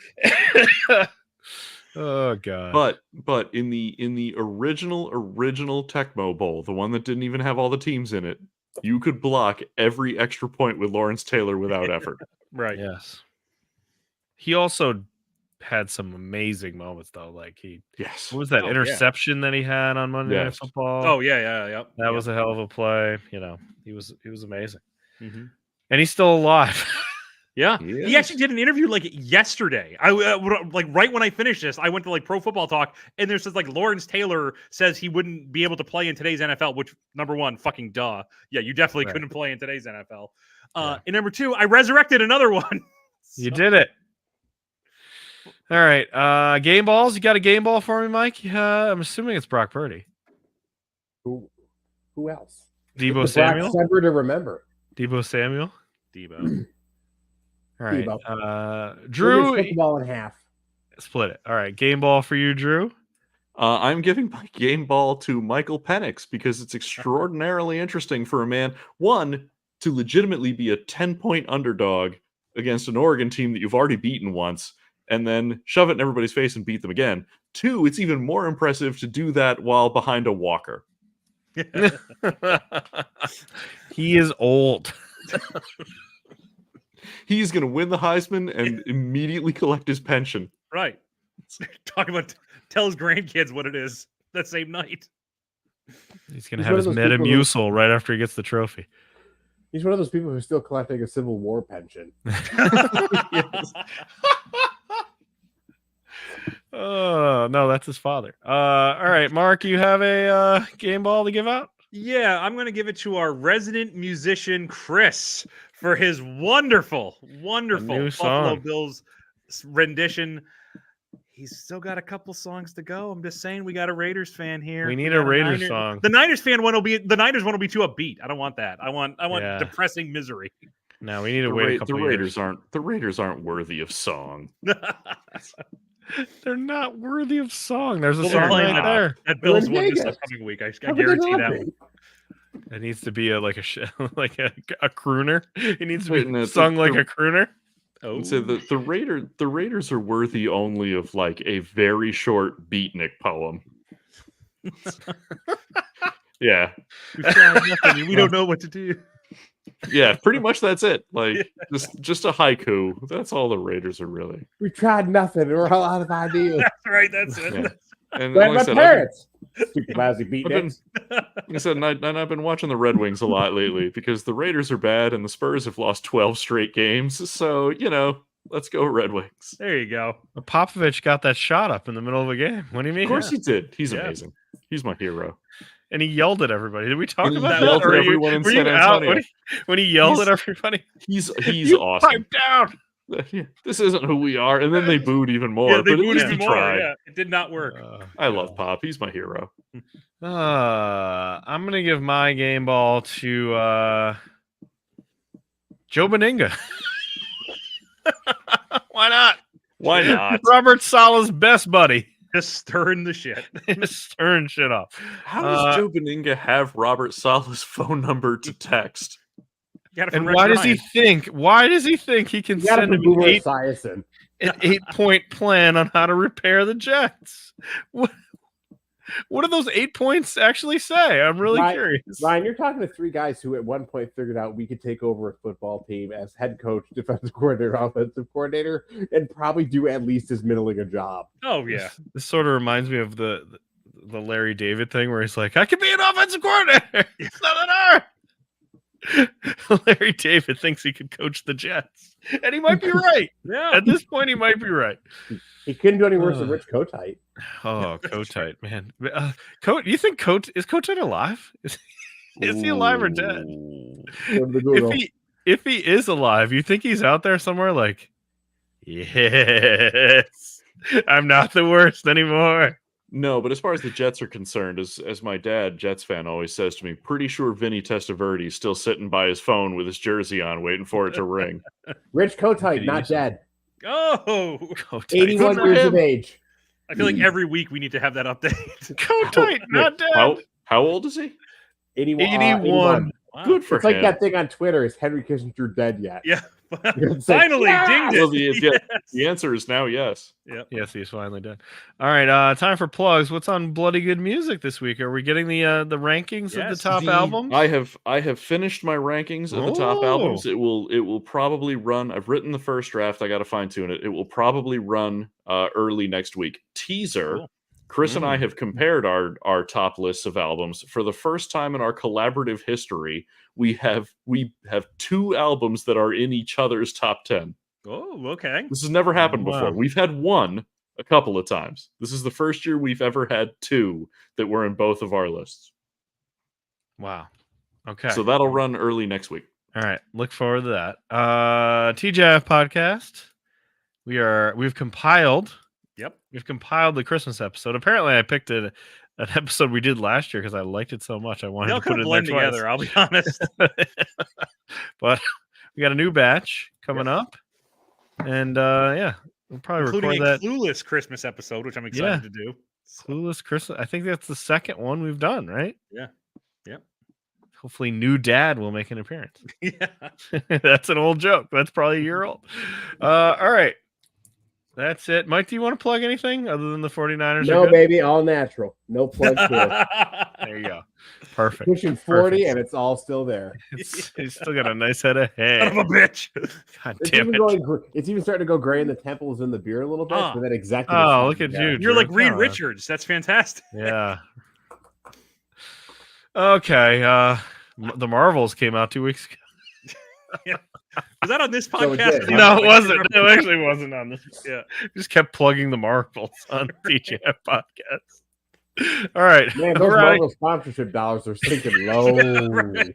Oh god! But in the original Tecmo Bowl, the one that didn't even have all the teams in it, you could block every extra point with Lawrence Taylor without effort. Right. Yes. He also had some amazing moments though. Like Yes. what was that interception that he had on Monday Night Yes. Football? Oh yeah. that was a hell of a play. He was amazing, Mm-hmm. and he's still alive. Yeah, He he actually did an interview like yesterday. Like right when I finished this, I went to like Pro Football Talk, and there's like Lawrence Taylor says he wouldn't be able to play in today's NFL. Which number one, fucking duh. Yeah, you definitely Right. couldn't play in today's NFL. Yeah. And number two, I resurrected another one. You did it. All right. Game balls. You got a game ball for me, Mike? I'm assuming it's Brock Purdy. Who else? Debo It's the Brock Samuel. Semper to remember. Debo Samuel. Debo. All right. Debo. Drew, Split the ball in half. split it. All right. Game ball for you, Drew. I'm giving my game ball to Michael Penix because it's extraordinarily interesting for a man, one, to legitimately be a 10-point underdog against an Oregon team that you've already beaten once, and then shove it in everybody's face and beat them again. Two, it's even more impressive to do that while behind a walker. He is old. He's going to win the Heisman and immediately collect his pension. Right. Talk about tell his grandkids what it is that same night. He's going to He's have one his of those people who- Metamucil right after he gets the trophy. He's one of those people who's still collecting a Civil War pension. Oh, no, that's his father. All right, Mark, you have a game ball to give out? Yeah, I'm going to give it to our resident musician, Chris, for his wonderful new Buffalo song. Bills rendition. He's still got a couple songs to go. I'm just saying we got a Raiders fan here. We need got a Raiders Niners- song. The Niners one will be too upbeat. I don't want that. I want Yeah. depressing misery. No, we need to The, wait a Ra- the couple Raiders years. aren't worthy of song. They're not worthy of song. There's a We'll be song playing right that. there. That Bills in one this Vegas. upcoming week. I How could they guarantee not that be? one. It needs to be like a crooner. It needs to Wait, be no, sung like the- a crooner. Oh, So the Raiders are worthy only of like a very short beatnik poem. Yeah. we tried nothing. We don't know what to do. Yeah, pretty much that's it. Like just a haiku. That's all the Raiders are really. We tried nothing. We're all out of ideas. That's right. That's it. Yeah. And Like like I my said, parents. Stupid lousy I've been, beatniks. like I said, and I've been watching the Red Wings a lot lately because the Raiders are bad and the Spurs have lost 12 straight games. So, let's go Red Wings. There you go. Popovich got that shot up in the middle of a game. What do you mean? Of course he did. He's Yeah. amazing. He's my hero. And he yelled at everybody. Did we talk And he about yelled that? at Or were you- everyone in were you San out Antonio. when he yelled He's- at everybody? He's You awesome. pipe down. Yeah, this isn't who we are. And then they booed even more. Yeah, they but at booed least even he more. tried. Yeah, it did not work. I love Pop. He's my hero. I'm gonna give my game ball to Joe Beninga. Why not? Why not? Robert Sala's best buddy. Just stirring the shit. Just stirring shit up. How does Joe Beninga have Robert Sala's phone number to text? Got it from And Rex why does he Ryan. think? Why does he think he can You got to send put him Boomer an Esiason. 8-point plan on how to repair the Jets? What do those 8 points actually say? I'm really Ryan- curious. Ryan, you're talking to three guys who at one point figured out we could take over a football team as head coach, defensive coordinator, offensive coordinator, and probably do at least as middling a job. Oh yeah. This sort of reminds me of the Larry David thing where he's like, I could be an offensive coordinator. It's not an art. Larry David thinks he could coach the Jets. And he might be right. Yeah. At this point, he might be right. He couldn't do any worse than Uh. Rich Kotite. Oh, Kotite, man. You think is Kotite alive? Is he alive or dead? Ooh. Go to the Google. If he is alive, you think he's out there somewhere like, yes, I'm not the worst anymore. No, but as far as the Jets are concerned, as my dad, Jets fan, always says to me, pretty sure Vinny Testaverde's still sitting by his phone with his jersey on, waiting for it to ring. Rich Kotite, Could not use- dead. Oh, Kotite, 81 for years him. of age. I feel like every week we need to have that update. Kotite, not dead. How old is he? 81. 81. Wow. Good for It's like him. that thing on Twitter. Is Henry Kissinger dead yet? Yeah. It's like, Finally, "Yeah!" dinged Well, it. yeah, the answer is now yes. Yes, he's finally dead. All right, time for plugs. What's on Bloody Good Music this week? Are we getting the rankings of Yes, the top The- albums? I have finished my rankings of the top Oh. albums. It will probably run. I've written the first draft. I got to fine tune it. It will probably run early next week. Teaser. Cool. Chris and I have compared our top lists of albums. For the first time in our collaborative history, we have 2 albums that are in each other's top 10. Oh, okay. This has never happened Wow. before. We've had one a couple of times. This is the first year we've ever had 2 that were in both of our lists. Wow. Okay. So that'll run early next week. All right. Look forward to that. TJF podcast. We've compiled. Yep. We've compiled the Christmas episode. Apparently, I picked an episode we did last year because I liked it so much. I wanted They'll to put kind it of in blend there together. I'll be honest. But we got a new batch coming up, and yeah, we'll probably Including record a that. Clueless Christmas episode, which I'm excited to do. Clueless Christmas. I think that's the second one we've done, right? Yeah. Yep. Hopefully, new dad will make an appearance. Yeah. That's an old joke. That's probably a year old. All right. That's it. Mike, do you want to plug anything other than the 49ers? No, are good? baby, all natural. No plugs here. There you go. Perfect. Pushing 40, Perfect. and it's all still there. He's still got a nice head of hair. Son of a bitch. God It's damn even, it. it's even starting to go gray in the temples and the beard a little bit. Ah. But then exactly. the Oh, same look at again. you. You're like Drew. Reed Come on. Richards. That's fantastic. Yeah. Okay. The Marvels came out 2 weeks ago. Was that on this So it podcast? did. No, it wasn't. No, it actually wasn't on this. Yeah. Just kept plugging the Marvels on TJF podcast. All right. Man, those All right. Marvel sponsorship dollars are sinking low. Right.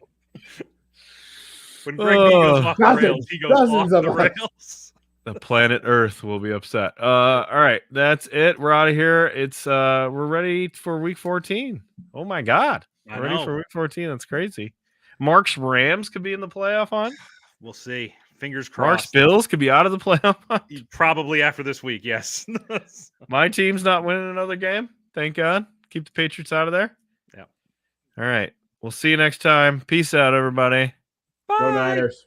When Greg B goes off the Dozens- rails, he goes off dozens the of us. rails. The planet Earth will be upset. All right, that's it. We're out of here. It's we're ready for week 14. Oh my god. I We're ready know. for week 14. That's crazy. Mark's Rams could be in the playoff hunt. We'll see. Fingers Mark's crossed. Bills could be out of the playoff hunt. Probably after this week, yes. My team's not winning another game. Thank God. Keep the Patriots out of there. Yeah. All right. We'll see you next time. Peace out, everybody. Go Niners.